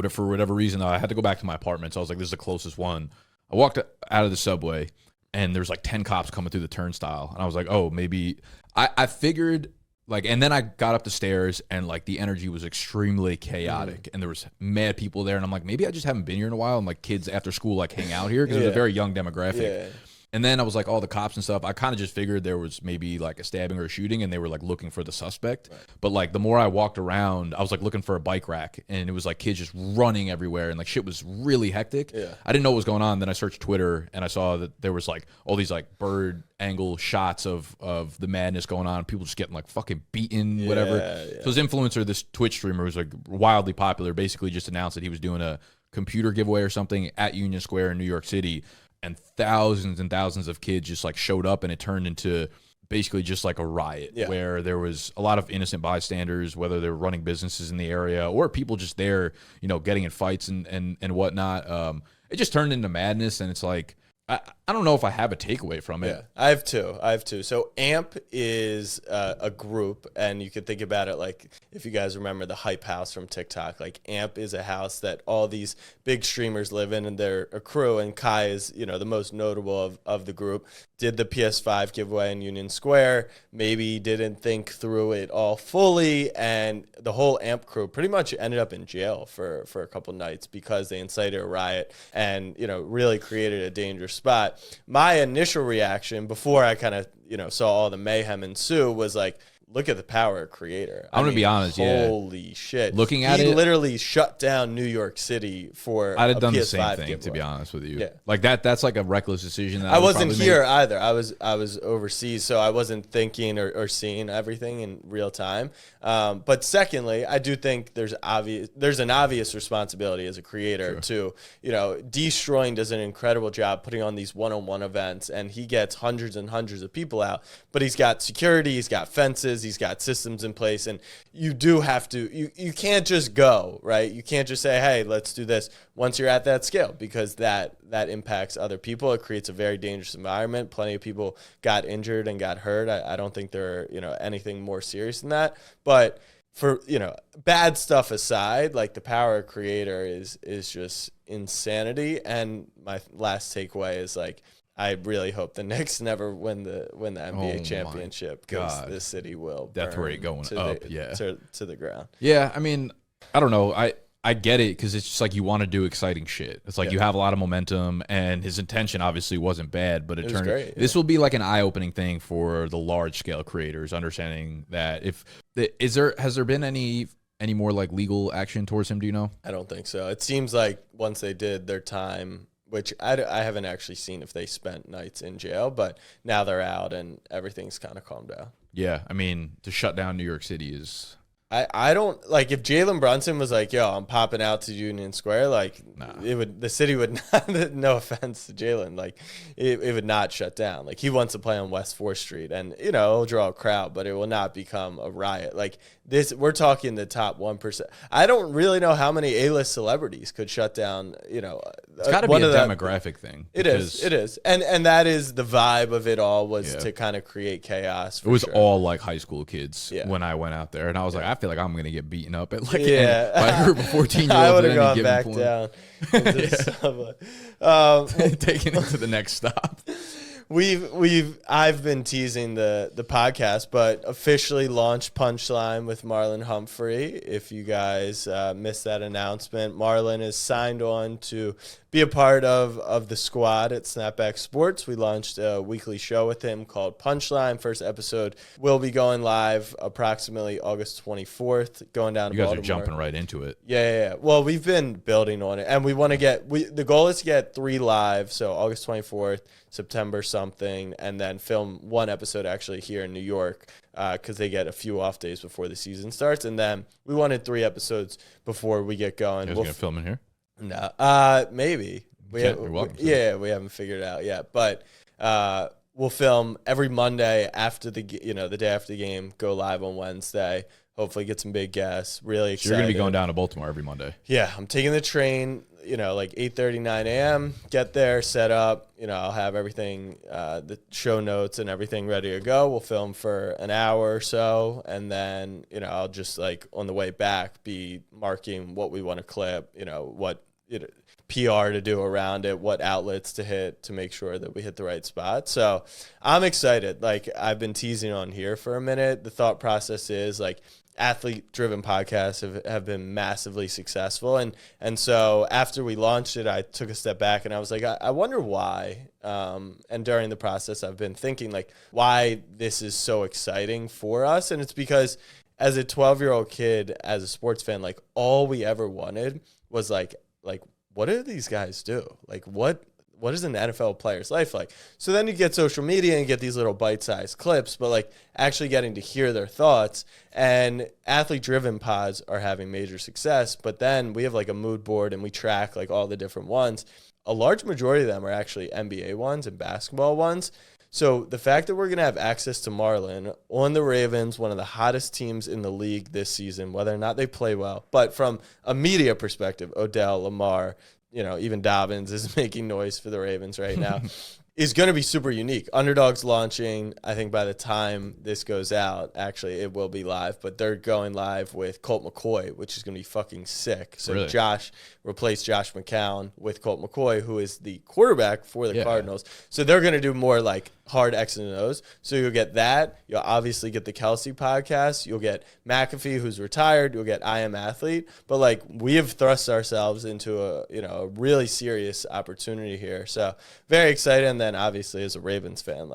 For whatever reason, I had to go back to my apartment. So I was like, this is the closest one. I walked out of the subway, and there's like 10 cops coming through the turnstile. And I was like, oh, maybe I figured like, and then I got up the stairs, and like the energy was extremely chaotic, and there was mad people there. And I'm like, maybe I just haven't been here in a while, and like kids after school like hang out here, because it was a very young demographic. Yeah. And then I was like, all the cops and stuff, I kind of just figured there was maybe like a stabbing or a shooting, and they were like looking for the suspect. Right. But like the more I walked around, I was like looking for a bike rack, and it was like kids just running everywhere, and like shit was really hectic. Yeah. I didn't know what was going on. Then I searched Twitter, and I saw that there was like all these like bird angle shots of the madness going on. People just getting like fucking beaten, whatever. Yeah. So this influencer, this Twitch streamer, was like wildly popular, basically just announced that he was doing a computer giveaway or something at Union Square in New York City. And thousands of kids just like showed up, and it turned into basically just like a riot where there was a lot of innocent bystanders, whether they're running businesses in the area or people just there, getting in fights and whatnot. It just turned into madness, and it's like, I don't know if I have a takeaway from it. Yeah, I have two. So AMP is a group, and you could think about it like, if you guys remember the Hype House from TikTok, like AMP is a house that all these big streamers live in, and they're a crew, and Kai is, the most notable of the group. Did the PS5 giveaway in Union Square, maybe didn't think through it all fully, and the whole AMP crew pretty much ended up in jail for a couple nights because they incited a riot and, really created a dangerous spot. My initial reaction before I kind of, saw all the mayhem ensue was like, look at the power of creator. I'm going to be honest, holy shit. Looking at he it, literally shut down New York City for I'd have done PS5 the same thing, giveaway. to be honest with you. Yeah. Like that's like a reckless decision. That I wasn't here either. I was overseas, so I wasn't thinking or seeing everything in real time. But secondly, I do think there's an obvious responsibility as a creator to, Destroying does an incredible job putting on these one-on-one events, and he gets hundreds and hundreds of people out, but he's got security, he's got fences, he's got systems in place, and you do have to, you can't just go, right? You can't just say, hey, let's do this once you're at that scale, because that impacts other people. It creates a very dangerous environment. Plenty of people got injured and got hurt. I don't think there are, anything more serious than that. But for, bad stuff aside, like the power of creator is just insanity. And my last takeaway is like, I really hope the Knicks never win the NBA championship, because this city will death rate going up, to the ground. Yeah, I mean, I don't know. I get it, because it's just like you want to do exciting shit. It's like you have a lot of momentum, and his intention obviously wasn't bad, but it turned great. This will be like an eye-opening thing for the large-scale creators, understanding that has there been any more like legal action towards him? Do you know? I don't think so. It seems like once they did their time, which I haven't actually seen if they spent nights in jail, but now they're out and everything's kind of calmed down. Yeah, I mean, to shut down New York City is... I don't, like, if Jalen Brunson was like, yo, I'm popping out to Union Square, like, the city would not, no offense to Jalen, like, it would not shut down. Like, he wants to play on West 4th Street, and, it'll draw a crowd, but it will not become a riot. Like, we're talking the top 1%. I don't really know how many A-list celebrities could shut down, It's got to be a demographic thing. It is. And that is the vibe of it all, was to kind of create chaos. It was all, like, high school kids when I went out there, and I was like, I feel like I'm going to get beaten up at like by a group of 14-year-olds. I would have gone back down. Taking it to the next stop. I've been teasing the podcast, but officially launched Punchline with Marlon Humphrey. If you guys missed that announcement, Marlon is signed on to be a part of the squad at Snapback Sports. We launched a weekly show with him called Punchline. First episode will be going live approximately August 24th, going down to Baltimore. You guys are jumping right into it. Yeah. Well, we've been building on it, and we want to the goal is to get 3 live, so August 24th, September something, and then film 1 episode actually here in New York because they get a few off days before the season starts, and then we wanted 3 episodes before we get going. You guys gonna film in here? No, maybe. You're welcome. We haven't figured it out yet, but we'll film every Monday after the day after the game, go live on Wednesday. Hopefully get some big guests. Really excited. So you're going to be going down to Baltimore every Monday. Yeah, I'm taking the train, like 8:30, 9 a.m., get there, set up. I'll have everything, the show notes and everything ready to go. We'll film for an hour or so, and then, I'll just, on the way back, be marking what we want to clip, what PR to do around it, what outlets to hit to make sure that we hit the right spot. So I'm excited. I've been teasing on here for a minute. The thought process is, athlete-driven podcasts have been massively successful. And so after we launched it, I took a step back and I was like, I wonder why. And during the process, I've been thinking, why this is so exciting for us. And it's because as a 12-year-old kid, as a sports fan, all we ever wanted was, what do these guys do? What is an NFL player's life like? So then you get social media and get these little bite-sized clips, but actually getting to hear their thoughts. And athlete-driven pods are having major success, but then we have a mood board and we track all the different ones. A large majority of them are actually NBA ones and basketball ones. So the fact that we're going to have access to Marlon on the Ravens, one of the hottest teams in the league this season, whether or not they play well, but from a media perspective, Odell, Lamar, even Dobbins is making noise for the Ravens right now, is going to be super unique. Underdog's launching. I think by the time this goes out, actually, it will be live, but they're going live with Colt McCoy, which is going to be fucking sick. So really? Josh replaced Josh McCown with Colt McCoy, who is the quarterback for the Cardinals. So they're going to do more hard X and O's. So you'll get that. You'll obviously get the Kelsey podcast. You'll get McAfee, who's retired. You'll get I Am Athlete. But we have thrust ourselves into a really serious opportunity here. So very excited. And then obviously as a Ravens fan,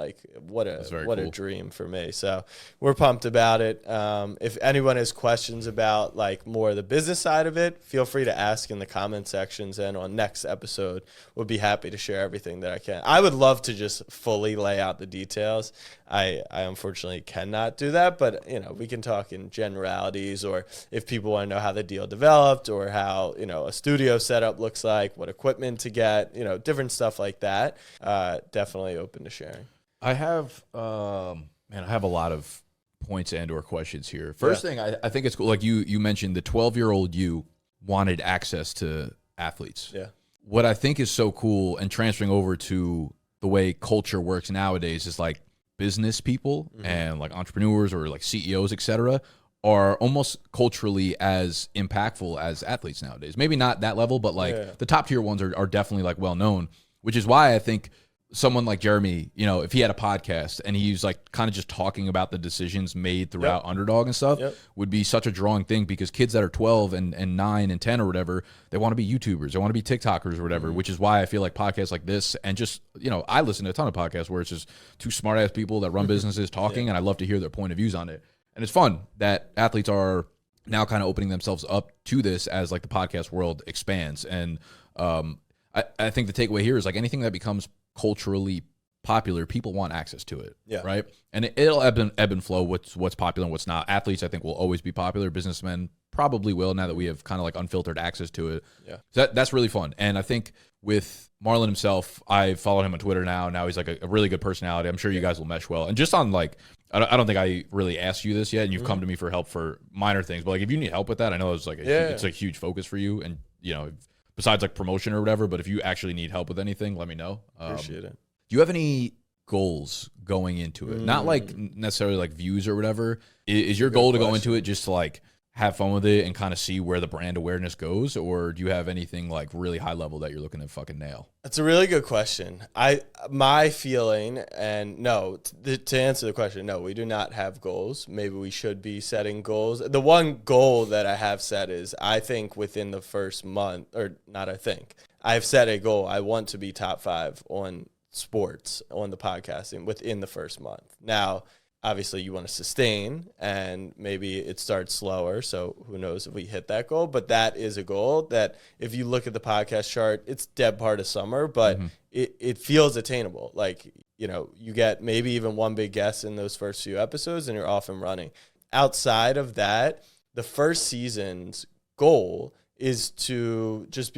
what a dream for me. So we're pumped about it. If anyone has questions about more of the business side of it, feel free to ask in the comment sections, and on next episode we'll be happy to share everything that I can. I would love to just fully lay out the details. I unfortunately cannot do that, but we can talk in generalities, or if people want to know how the deal developed or how a studio setup looks like, what equipment to get, different stuff like that. Definitely open to sharing. I have I have a lot of points and or questions here. First thing, I think it's cool. You mentioned, the 12-year-old you wanted access to athletes. Yeah. What I think is so cool, and transferring over to the way culture works nowadays, is business people and entrepreneurs or CEOs, etc., are almost culturally as impactful as athletes nowadays. Maybe not that level, but the top tier ones are definitely well known, which is why I think someone like Jeremy, if he had a podcast and he's kind of just talking about the decisions made throughout Underdog and stuff, would be such a drawing thing, because kids that are 12 and 9 and 10 or whatever, they want to be YouTubers, they want to be TikTokers or whatever, which is why I feel podcasts like this, and just, I listen to a ton of podcasts where it's just two smart ass people that run businesses talking, and I love to hear their point of views on it. And it's fun that athletes are now kind of opening themselves up to this as the podcast world expands. And I think the takeaway here is anything that becomes culturally popular, people want access to it, right? And it'll ebb and flow what's popular and what's not. Athletes, I think, will always be popular. Businessmen probably will, now that we have kind of unfiltered access to it. Yeah, so that's really fun. And I think with Marlon himself, I follow him on Twitter now. Now he's a really good personality. I'm sure you guys will mesh well. And just on I don't think I really asked you this yet, and you've come to me for help for minor things, but if you need help with that, I know it's it's a huge focus for you, and besides promotion or whatever, but if you actually need help with anything, let me know. Appreciate it. Do you have any goals going into it? Not necessarily views or whatever. Is your goal to go into it just to have fun with it and kind of see where the brand awareness goes? Or do you have anything like really high level that you're looking to fucking nail? That's a really good question. My feeling, and no, to answer the question, no, we do not have goals. Maybe we should be setting goals. The one goal that I have set is I think within the first month, or not I think, I've set a goal. I want to be top 5 on sports on the podcasting within the first month. Now, obviously, you want to sustain, and maybe it starts slower, so who knows if we hit that goal. But that is a goal that if you look at the podcast chart, it's dead part of summer, but it feels attainable. Like, you get maybe even one big guest in those first few episodes, and you're off and running. Outside of that, the first season's goal is to just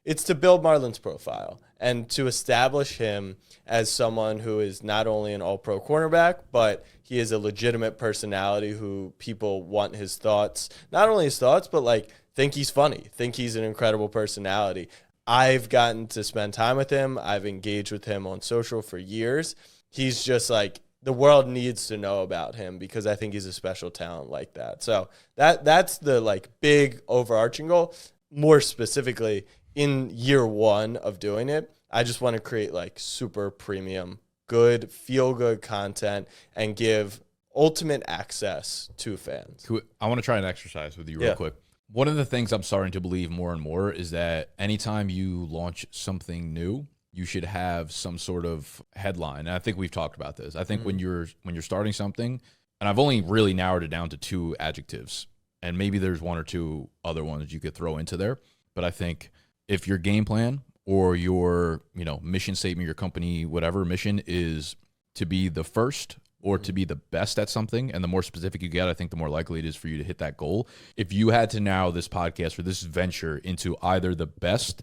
it's to build Marlon's profile and to establish him as someone who is not only an all-pro cornerback, but he is a legitimate personality who people want his thoughts, not only his thoughts, but like think he's funny, think he's an incredible personality. I've gotten to spend time with him. I've engaged with him on social for years. He's just like, the world needs to know about him because I think he's a special talent like that. So that's the like big overarching goal. More specifically, in year 1 of doing it, I just want to create like super premium, good, feel-good content and give ultimate access to fans. I want to try an exercise with you real quick. One of the things I'm starting to believe more and more is that anytime you launch something new, you should have some sort of headline. And I think we've talked about this. I think when you're starting something, and I've only really narrowed it down to 2 adjectives, and maybe there's 1 or 2 other ones you could throw into there. But I think if your game plan or your, mission statement, your company, whatever mission is to be the first or to be the best at something, and the more specific you get, I think the more likely it is for you to hit that goal. If you had to narrow this podcast or this venture into either the best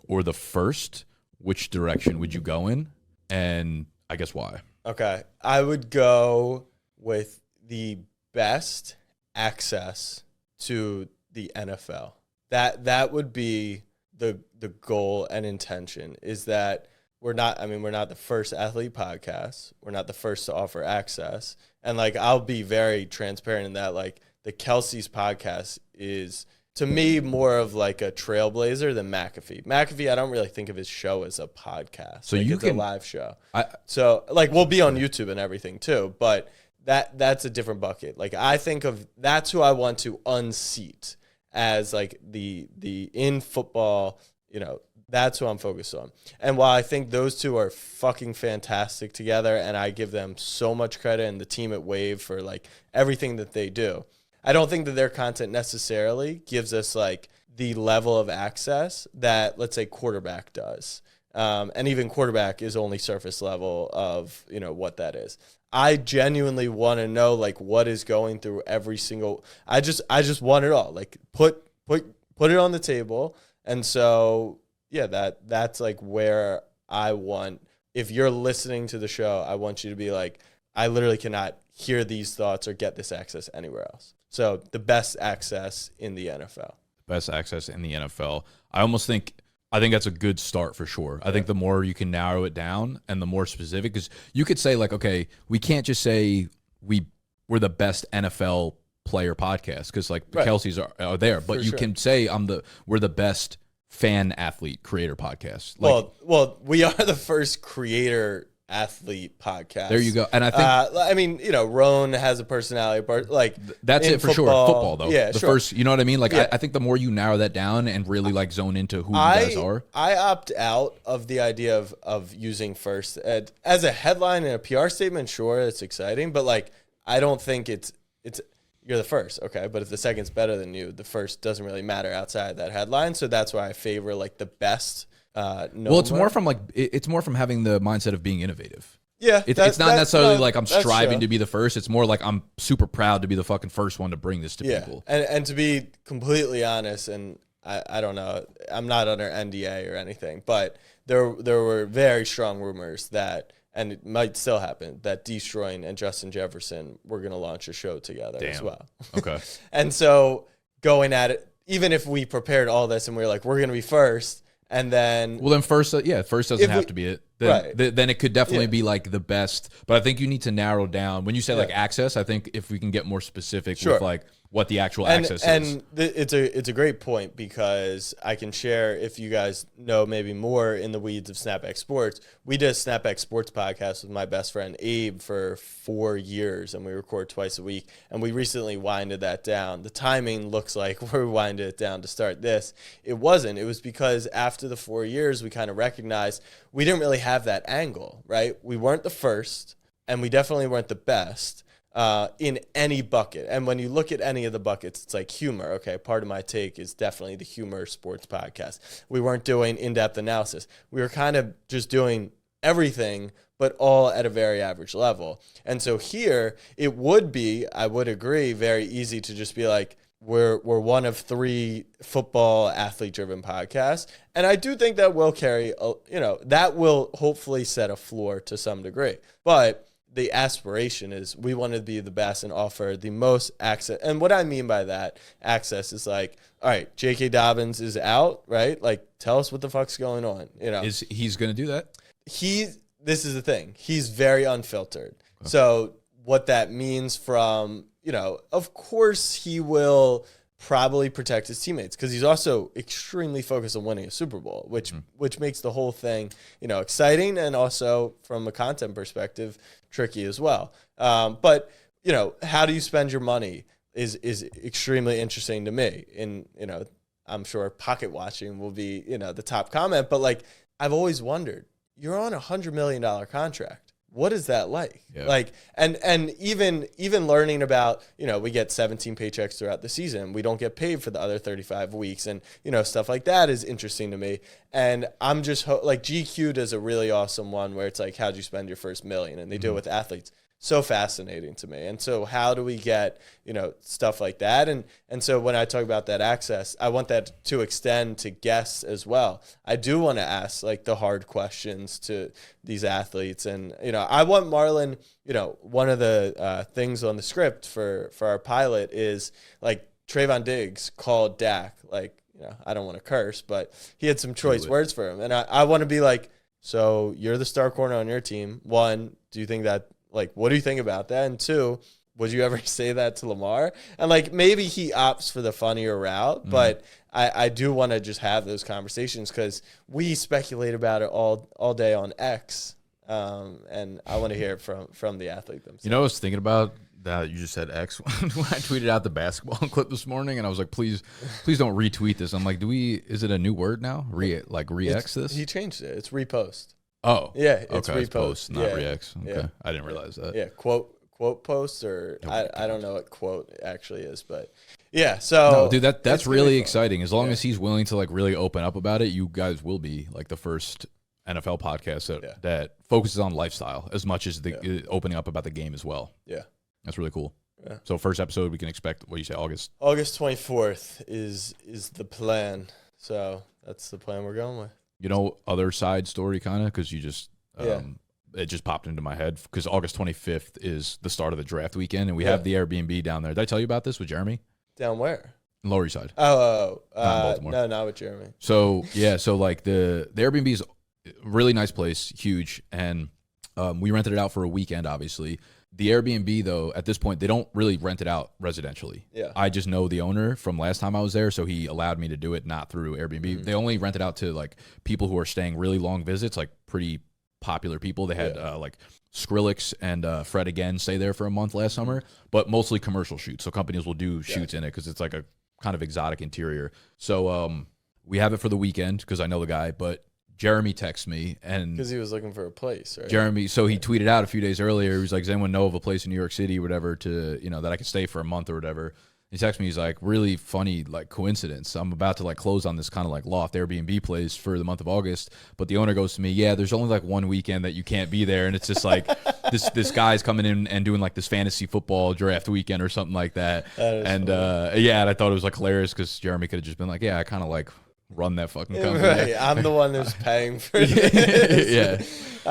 or the first, which direction would you go in? And I guess why? Okay. I would go with the best access to the NFL. That would be the goal and intention, is that we're not the first athlete podcast. We're not the first to offer access. And like, I'll be very transparent in that, like, the Kelsey's podcast is, to me, more of like a trailblazer than McAfee. McAfee, I don't really think of his show as a podcast. So it's a live show. So like, we'll be on YouTube and everything too, but that's a different bucket. Like, I think of, that's who I want to unseat as like the in football, that's who I'm focused on. And while I think those 2 are fucking fantastic together, and I give them so much credit and the team at Wave for like everything that they do, I don't think that their content necessarily gives us like the level of access that, let's say, quarterback does. And even quarterback is only surface level of, what that is. I genuinely want to know like what is going through every single, I just want it all. Like put it on the table. And so, yeah, that's like where I want, if you're listening to the show, I want you to be like, I literally cannot hear these thoughts or get this access anywhere else. So the best access in the NFL. Best access in the NFL. I think that's a good start for sure. I think the more you can narrow it down and the more specific, because you could say like, okay, we can't just say we're the best NFL player podcast, because like the Kelseys are there, but you can say we're the best fan athlete creator podcast. Like, well, we are the first creator athlete podcast. There you go. And I think, Roan has a personality, but like that's it for football, sure. Football though. Yeah, first, you know what I mean? Like, I think the more you narrow that down and really like zone into who you guys are. I opt out of the idea of using first as a headline and a PR statement. Sure, it's exciting, but like, I don't think it's you're the first. Okay. But if the second's better than you, the first doesn't really matter outside that headline. So that's why I favor like the best. Well, it's more from having the mindset of being innovative. Yeah, it's not necessarily like I'm striving to be the first. It's more like I'm super proud to be the fucking first one to bring this to people. And to be completely honest, and I don't know, I'm not under NDA or anything, but there were very strong rumors that, and it might still happen, that Destroying and Justin Jefferson were going to launch a show together as well. Okay. And so going at it, even if we prepared all this and we were like, we're going to be first. And then, well, then first doesn't have to be it. Then it could definitely be like the best. But I think you need to narrow down when you say like access. I think if we can get more specific with like what the actual access is. And it's a great point, because I can share, if you guys know maybe more in the weeds of Snapback Sports, we did a Snapback Sports podcast with my best friend Abe for 4 years, and we record twice a week, and we recently winded that down. The timing looks like we winded it down to start this. It wasn't. It was because after the 4 years, we kind of recognized we didn't really have that angle, right? We weren't the first, and we definitely weren't the best. In any bucket. And when you look at any of the buckets, it's like humor. Okay, part of my take is definitely the humor sports podcast. We weren't doing in-depth analysis. We were kind of just doing everything, but all at a very average level. And so here, it would be, I would agree, very easy to just be like, we're one of 3 football athlete-driven podcasts. And I do think that will carry, that will hopefully set a floor to some degree. But the aspiration is we want to be the best and offer the most access. And what I mean by that access is like, all right, J.K. Dobbins is out, right? Like, tell us what the fuck's going on. He's going to do that? This is the thing. He's very unfiltered. Okay. So what that means from, of course he will probably protect his teammates, because he's also extremely focused on winning a Super Bowl, which makes the whole thing, exciting, and also from a content perspective, tricky as well. But how do you spend your money is extremely interesting to me. And I'm sure pocket watching will be the top comment. But like, I've always wondered, you're on $100 million contract. What is that like? Yeah. Like, and even learning about, we get 17 paychecks throughout the season. We don't get paid for the other 35 weeks. And, stuff like that is interesting to me. And I'm just like, GQ does a really awesome one where it's like, how'd you spend your first $1 million? And they do it with athletes. So fascinating to me. And so how do we get, stuff like that? And so when I talk about that access, I want that to extend to guests as well. I do want to ask like the hard questions to these athletes. And, I want Marlon, one of the things on the script for our pilot is like Trayvon Diggs called Dak, like, I don't want to curse, but he had some choice words for him. And I want to be like, so you're the star corner on your team. 1, do you think that, like, what do you think about that? And 2, would you ever say that to Lamar? And like, maybe he opts for the funnier route, but I do want to just have those conversations, because we speculate about it all day on X. And I want to hear it from the athlete themselves. I was thinking about that. You just said X when I tweeted out the basketball clip this morning, and I was like, please don't retweet this. I'm like, is it a new word now? Re-X this? He changed it. It's repost. Oh, yeah, it's okay, repost, it's post, not Rex. Okay, yeah. I didn't realize that. Yeah, quote post, or I don't know what quote actually is, but yeah. So no, dude, that's really exciting. As long as he's willing to like really open up about it, you guys will be like the first NFL podcast that focuses on lifestyle as much as the opening up about the game as well. Yeah, that's really cool. Yeah. So first episode we can expect, what do you say, August 24th is the plan. So that's the plan we're going with. Other side story kind of, because you just it just popped into my head, because August 25th is the start of the draft weekend, and we have the Airbnb down there. Did I tell you about this with Jeremy? Down where? Lower East Side. Not in Baltimore. No, not with Jeremy. So so like the Airbnb is a really nice place, huge, and we rented it out for a weekend, obviously. The Airbnb, though, at this point, they don't really rent it out residentially. Yeah. I just know the owner from last time I was there, so he allowed me to do it not through Airbnb. Mm-hmm. They only rent it out to, like, people who are staying really long visits, like pretty popular people. They had, like, Skrillex and Fred again stay there for a month last summer, but mostly commercial shoots. So companies will do shoots in it because it's, like, a kind of exotic interior. So we have it for the weekend because I know the guy, but Jeremy texts me, and because he was looking for a place, right? Jeremy, so he tweeted out a few days earlier. He was like, "Does anyone know of a place in New York City, or whatever, to that I could stay for a month or whatever?" He texts me. He's like, "Really funny, like coincidence. I'm about to like close on this kind of like loft Airbnb place for the month of August, but the owner goes to me, yeah, there's only like one weekend that you can't be there, and it's just like this guy's coming in and doing like this fantasy football draft weekend or something like that." And and I thought it was like hilarious because Jeremy could have just been like, "Yeah, I kind of like run that fucking company. Right. I'm the one who's paying for this. Yeah.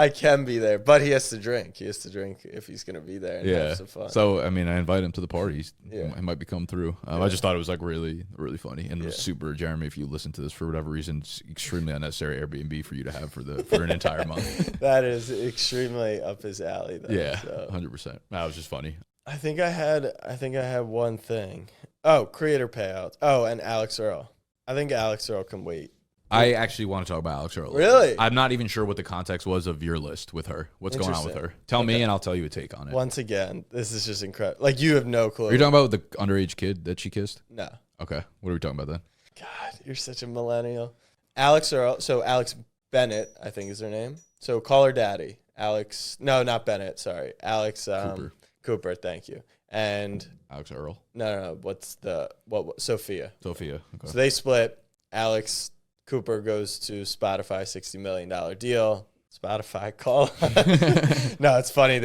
I can be there, but he has to drink. He has to drink if he's going to be there and have some fun. So, I mean, I invite him to the party. He might be coming through. I just thought it was like really, really funny and it was super. Jeremy, if you listen to this for whatever reason, it's extremely unnecessary Airbnb for you to have for an entire month. That is extremely up his alley, though. Yeah, 100%. That was just funny. I think I had one thing. Oh, creator payouts. Oh, and Alex Earl. I think Alex Earl can wait. I actually want to talk about Alex Earl. Really? I'm not even sure what the context was of your list with her. What's going on with her? Tell me, and I'll tell you a take on it. Once again, this is just incredible. Like, you have no clue. Are you talking about the underage kid that she kissed? No. Okay. What are we talking about then? God, you're such a millennial. Alex Earl. So Alex Bennett, I think is her name. So call her daddy. Alex. No, not Bennett. Sorry. Alex Cooper. Thank you. And Alex Earl. No. What's the what? Sophia. Okay. So they split. Alex Cooper goes to Spotify, $60 million deal. Spotify call. No, it's funny.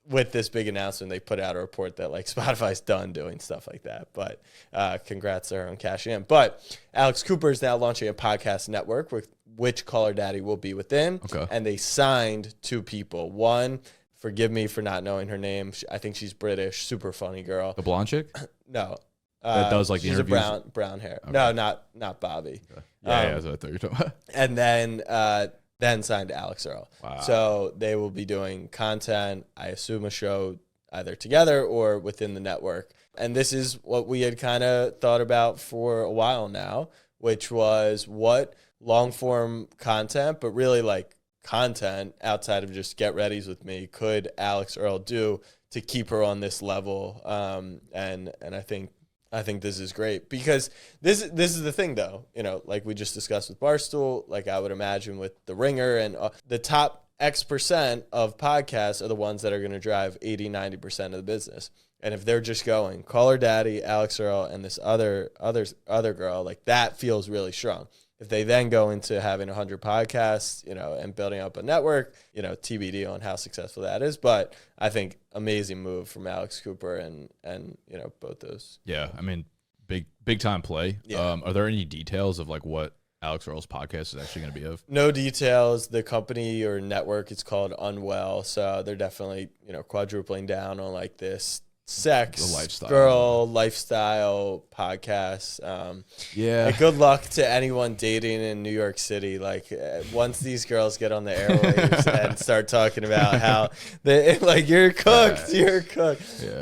With this big announcement, they put out a report that like Spotify's done doing stuff like that. But congrats to her on cashing in. But Alex Cooper is now launching a podcast network with which Call Her Daddy will be within. Okay. And they signed 2 people. One, forgive me for not knowing her name. I think she's British. Super funny girl. The blonde chick? No. That does like the she's interviews? a brown hair. Okay. No, not Bobby. Okay. Yeah, that's what I thought you were talking about. And then signed Alex Earl. Wow. So they will be doing content, I assume a show either together or within the network. And this is what we had kind of thought about for a while now, which was what long form content, but really like content outside of just get readies with me, could Alex Earl do to keep her on this level? And I think this is great because this is the thing though, like we just discussed with Barstool, like I would imagine with The Ringer and the top X% of podcasts are the ones that are going to drive 80-90% of the business. And if they're just going Call Her Daddy, Alex Earl, and this other girl, like that feels really strong. If they then go into having 100 podcasts, and building up a network, TBD on how successful that is. But I think amazing move from Alex Cooper and both those. Yeah, I mean, big time play. Yeah. Are there any details of like what Alex Earl's podcast is actually going to be of? No details. The company or network is called Unwell, so they're definitely quadrupling down on like this sex, lifestyle podcast. Yeah. Like, good luck to anyone dating in New York City. Like once these girls get on the airwaves and start talking about how they like you're cooked. Yeah,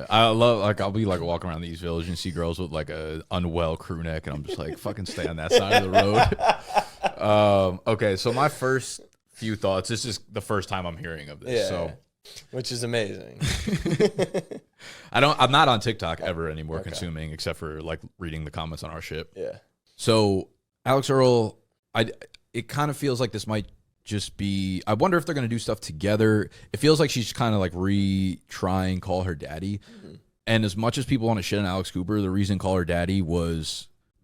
I love like I'll be like walking around the East Village and see girls with like a Unwell crew neck, and I'm just like fucking stay on that side of the road. Okay, so my first few thoughts. This is the first time I'm hearing of this. Yeah. So. Which is amazing. I'm not on TikTok ever anymore, Okay. consuming except for like reading the comments on our shit. Yeah. So Alex Earl, it kind of feels like this might just be. I wonder if they're gonna do stuff together. It feels like she's kind of like retrying Call Her Daddy. Mm-hmm. And as much as people want to shit on Alex Cooper, the reason Call Her Daddy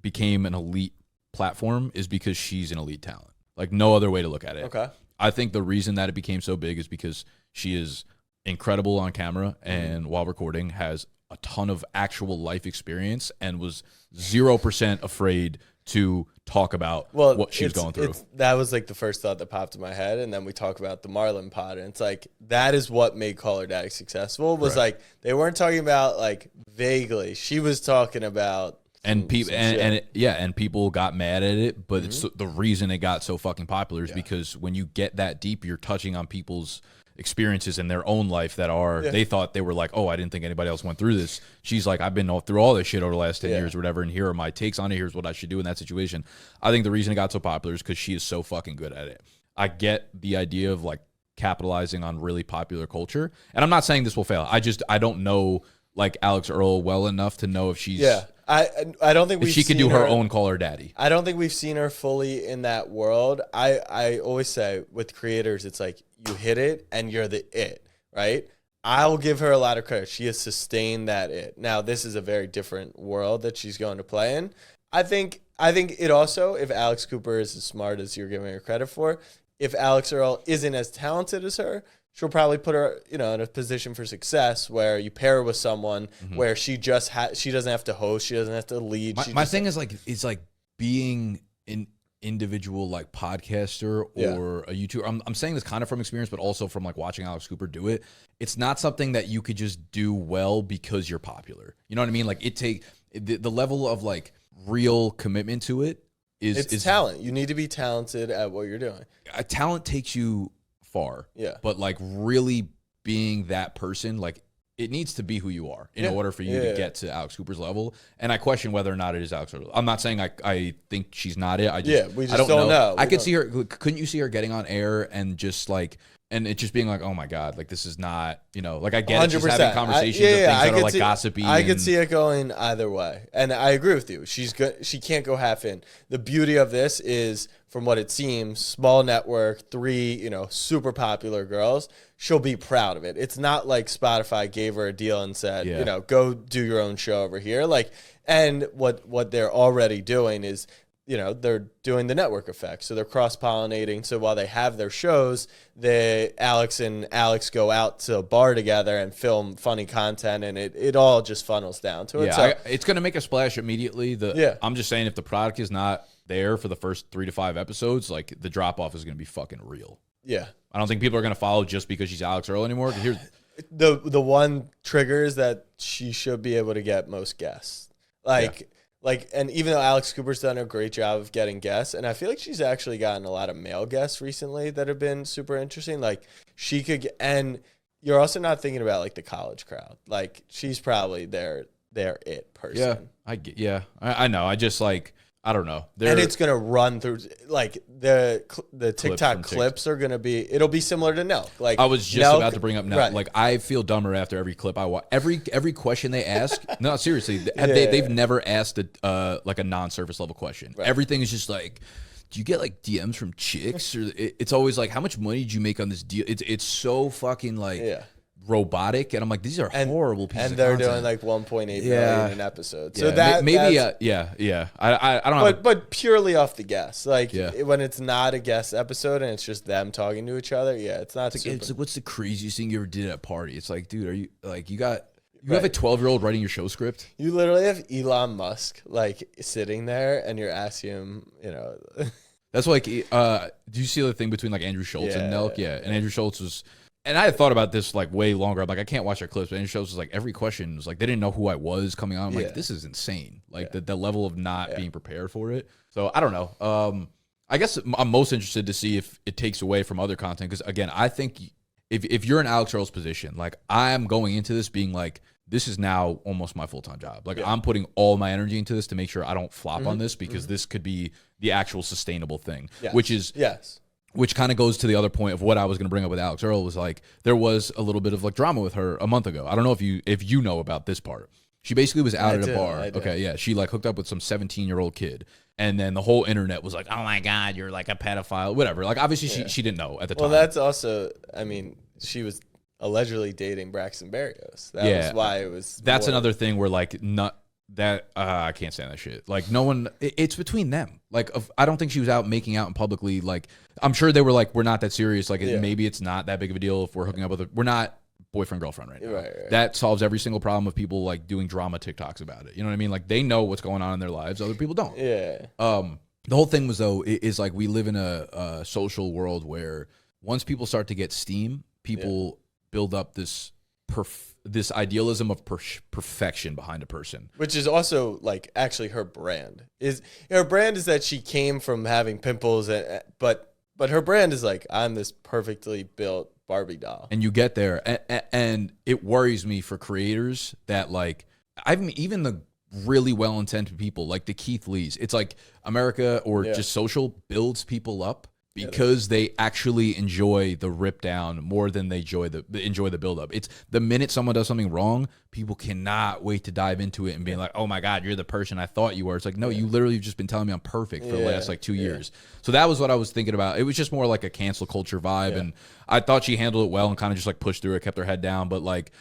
became an elite platform is because she's an elite talent. Like no other way to look at it. Okay. I think the reason that it became so big is because she is incredible on camera and while recording has a ton of actual life experience and was 0% afraid to talk about what she was going through. That was like the first thought that popped in my head. And then we talk about the Marlin pod. And it's like, that is what made Call Her Daddy successful was Correct. like, they weren't talking about like vaguely. She was talking about. And people and people got mad at it, but it's the reason it got so fucking popular is because when you get that deep, you're touching on people's experiences in their own life that are they thought they were like, oh, I didn't think anybody else went through this. She's like, I've been through all this shit over the last 10 years or whatever, and here are my takes on it. Here's what I should do in that situation. I think the reason it got so popular is because she is so fucking good at it. I get the idea of like capitalizing on really popular culture, and I'm not saying this will fail. I don't know like Alex Earl well enough to know if she's I don't think she could do her own Call Her Daddy. I don't think we've seen her fully in that world. I always say with creators, it's like you hit it and you're the it, right? I'll give her a lot of credit. She has sustained that it. Now, this is a very different world that she's going to play in. I think it also, if Alex Cooper is as smart as you're giving her credit for, if Alex Earl isn't as talented as her, she'll probably put her, in a position for success where you pair her with someone where she just she doesn't have to host, she doesn't have to lead. My thing is like being an individual like podcaster or a YouTuber. I'm saying this kind of from experience, but also from like watching Alex Cooper do it. It's not something that you could just do well because you're popular. You know what I mean? Like the level of like real commitment to it is talent. You need to be talented at what you're doing. Talent takes you far. Yeah. But like really being that person, like it needs to be who you are in order for you to get to Alex Cooper's level. And I question whether or not it is Alex Cooper. I'm not saying I think she's not it. We just don't know. I could see her. Couldn't you see her getting on air and just like, and it just being like, oh my God, like this is not, like I get it. She's having conversations of things that are like gossipy. I could see it going either way. And I agree with you. She's good. She can't go half in. The beauty of this is, from what it seems, small network, 3, super popular girls. She'll be proud of it. It's not like Spotify gave her a deal and said, go do your own show over here. Like, and what they're already doing is, they're doing the network effect. So they're cross-pollinating. So while they have their shows, Alex and Alex go out to a bar together and film funny content, and it all just funnels down to it. Yeah, So, it's going to make a splash immediately. I'm just saying, if the product is not there for the first 3 to 5 episodes, like the drop-off is going to be fucking real. Yeah. I don't think people are going to follow just because she's Alex Earl anymore. Here's the one trigger is that she should be able to get most guests. And even though Alex Cooper's done a great job of getting guests, and I feel like she's actually gotten a lot of male guests recently that have been super interesting. Like, she could get, and you're also not thinking about like the college crowd. Like, she's probably their it person. Yeah, I know. I just like, I don't know. And it's gonna run through, like, the TikTok clips are gonna be. It'll be similar to Nelk. Like, I was just about to bring up Nelk. Right. Like, I feel dumber after every clip I watch. Every question they ask. No, seriously, they've never asked like a non-surface level question. Right. Everything is just like, do you get like DMs from chicks, or it's always like, how much money did you make on this deal? It's so fucking like. Yeah. Robotic, and I'm like, these are horrible pieces of content. And they're doing like 1.8 million an episode. So maybe I don't know. But purely off the guess. Like, when it's not a guest episode and it's just them talking to each other, it's not super. It's like, what's the craziest thing you ever did at a party? It's like, dude, are you like, you have a 12-year-old writing your show script? You literally have Elon Musk like sitting there, and you're asking him, That's like, do you see the thing between like Andrew Schultz and Nelk? Yeah, and Andrew Schultz was. And I had thought about this like way longer. I'm like, I can't watch their clips. But Andrew Schultz was like, every question was like, they didn't know who I was coming on. I'm like, this is insane. Like the level of not being prepared for it. So I don't know. I guess I'm most interested to see if it takes away from other content. Because again, I think if you're in Alex Earl's position, like I am going into this being like, this is now almost my full-time job. Like I'm putting all my energy into this to make sure I don't flop on this, because this could be the actual sustainable thing, which is which kind of goes to the other point of what I was going to bring up with Alex Earl, was like, there was a little bit of like drama with her a month ago. I don't know if you know about this part. She basically was out at a bar. Okay, yeah. She like hooked up with some 17-year-old kid. And then the whole internet was like, oh my God, you're like a pedophile, whatever. Like, obviously she didn't know at the time. Well, that's also, I mean, she was allegedly dating Braxton Berrios. That was why it was. That's another thing where like, not that I can't stand that shit. Like, no one, it's between them. Like, I don't think she was out making out and publicly. Like, I'm sure they were like, we're not that serious. Like, maybe it's not that big of a deal if we're hooking up with we're not boyfriend girlfriend right now. Right. That solves every single problem of people like doing drama TikToks about it. You know what I mean? Like, they know what's going on in their lives. Other people don't. Yeah. The whole thing was, though, is like, we live in a social world where once people start to get steam, people build up this idealism of perfection behind a person, which is also like actually her brand. Her brand is that she came from having pimples, but her brand is like, I'm this perfectly built Barbie doll. And you get there, and it worries me for creators that like, even the really well-intended people like the Keith Lees. It's like America or just social builds people up because they actually enjoy the rip down more than they enjoy the build up. It's the minute someone does something wrong, people cannot wait to dive into it and being like, oh my God, you're the person I thought you were. It's like, no, you literally have just been telling me I'm perfect for the last like 2 years. So that was what I was thinking about. It was just more like a cancel culture vibe. And I thought she handled it well and kind of just like pushed through it, kept her head down. But like,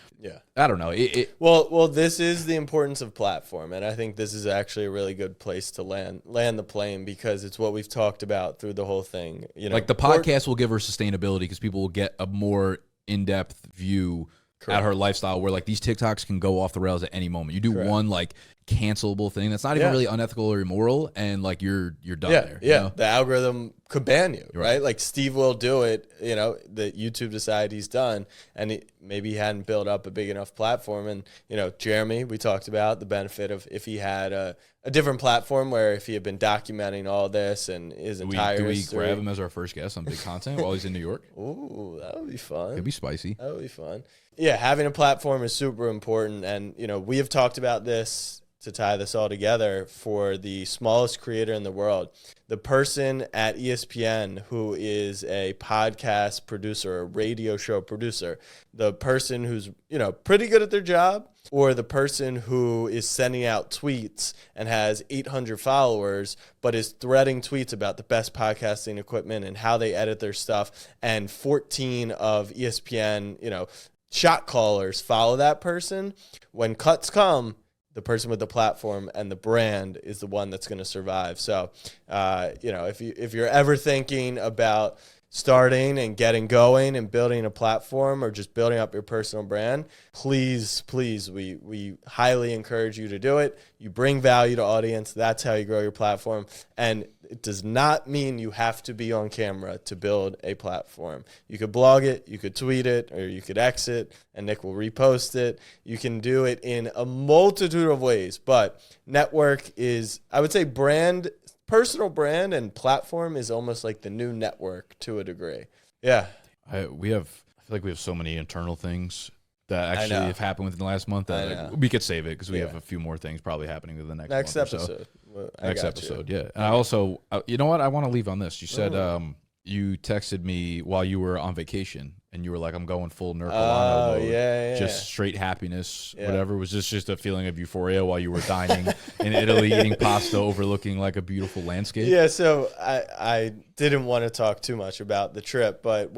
I don't know. Well, this is the importance of platform. And I think this is actually a really good place to land the plane, because it's what we've talked about through the whole thing. You know, like the podcast will give her sustainability because people will get a more in-depth view at her lifestyle, where like these TikToks can go off the rails at any moment. You do one like cancelable thing that's not even really unethical or immoral, and like you're done there. Yeah, you know? the algorithm could ban you, Right. right? Like Steve will do it, that YouTube decided he's done, and maybe he hadn't built up a big enough platform. And, Jeremy, we talked about the benefit of if he had a different platform where if he had been documenting all this and his entire Do we history. grab him as our first guest on Big Content while he's in New York? Ooh, that would be fun. It'd be spicy. That would be fun. Yeah, having a platform is super important. And, we have talked about this to tie this all together for the smallest creator in the world. The person at ESPN who is a podcast producer, a radio show producer, the person who's, pretty good at their job, or the person who is sending out tweets and has 800 followers, but is threading tweets about the best podcasting equipment and how they edit their stuff, and 14 of ESPN, shot callers follow that person. When cuts come, the person with the platform and the brand is the one that's going to survive. So, if you're ever thinking about starting and getting going and building a platform or just building up your personal brand, please, we highly encourage you to do it. You bring value to audience. That's how you grow your platform. And it does not mean you have to be on camera to build a platform. You could blog it, you could tweet it, or you could exit, and Nick will repost it. You can do it in a multitude of ways, but network is, I would say, personal brand and platform is almost like the new network to a degree. Yeah. I feel like we have so many internal things that actually have happened within the last month that we could save it because we have a few more things probably happening within the next month episode. Next episode, yeah. And I also, you know what? I want to leave on this. You said you texted me while you were on vacation, and you were like, "I'm going full Ercolano mode, just straight happiness, whatever." Was this just a feeling of euphoria while you were dining in Italy, eating pasta, overlooking like a beautiful landscape? Yeah. So I didn't want to talk too much about the trip, but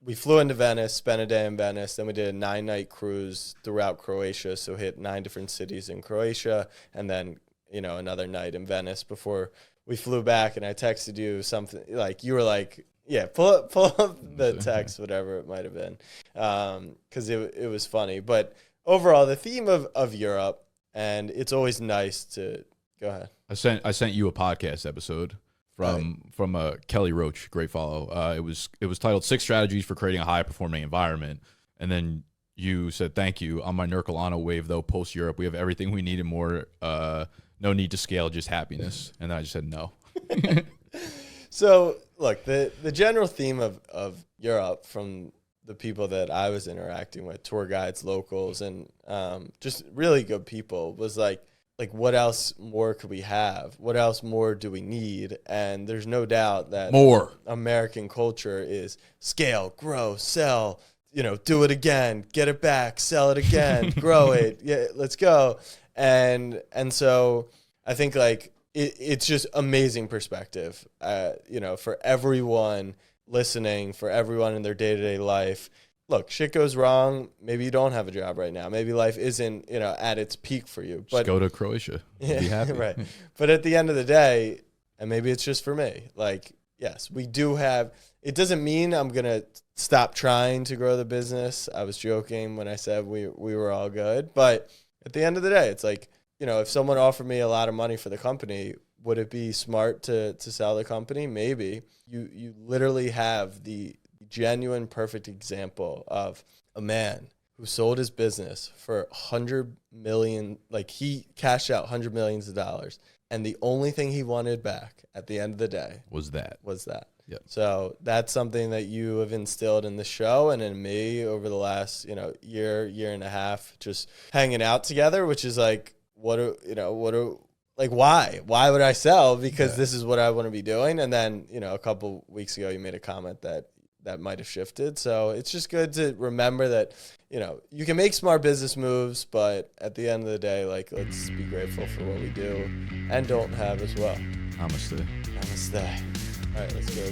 we flew into Venice, spent a day in Venice, then we did a 9-night cruise throughout Croatia, so hit 9 different cities in Croatia, and then another night in Venice before we flew back. And I texted you something like, you were like, yeah, pull up the text, whatever it might have been, because it was funny. But overall, the theme of Europe, and it's always nice to go ahead. I sent you a podcast episode from Kelly Roach, great follow. It was titled 6 Strategies for Creating a High Performing Environment, and then you said, "Thank you. On my Ercolano wave, though, post Europe, we have everything we need and more. No need to scale, just happiness." And then I just said no. So, look, the general theme of Europe from the people that I was interacting with, tour guides, locals, and just really good people, was like, what else more could we have? What else more do we need? And there's no doubt that more American culture is scale, grow, sell, do it again, get it back, sell it again, grow it. Yeah, let's go. And so I think it's just amazing perspective, for everyone listening, for everyone in their day-to-day life. Look, shit goes wrong. Maybe you don't have a job right now. Maybe life isn't, at its peak for you. But just go to Croatia. Be happy. Right. But at the end of the day, and maybe it's just for me, yes, we do have, it doesn't mean I'm going to stop trying to grow the business. I was joking when I said we were all good. But at the end of the day, it's like, if someone offered me a lot of money for the company, would it be smart to sell the company? Maybe. You literally have the genuine perfect example of a man who sold his business for $100 million. He cashed out $100 million, and the only thing he wanted back at the end of the day was that. Yep. So that's something that you have instilled in the show and in me over the last, year and a half, just hanging out together, which is like, why would I sell? Because this is what I want to be doing. And then, a couple weeks ago, you made a comment that might have shifted. So it's just good to remember that, you can make smart business moves, but at the end of the day, let's be grateful for what we do and don't have as well. Namaste. All right, let's go.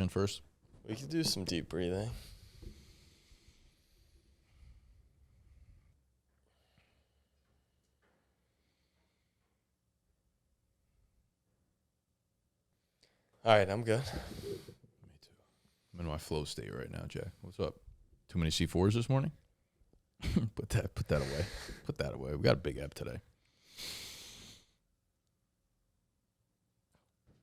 First, we could do some deep breathing. All right, I'm good. me too. I'm in my flow state right now, Jack. What's up? Too many C4s this morning? Put that away. Put that away. We got a big ep today.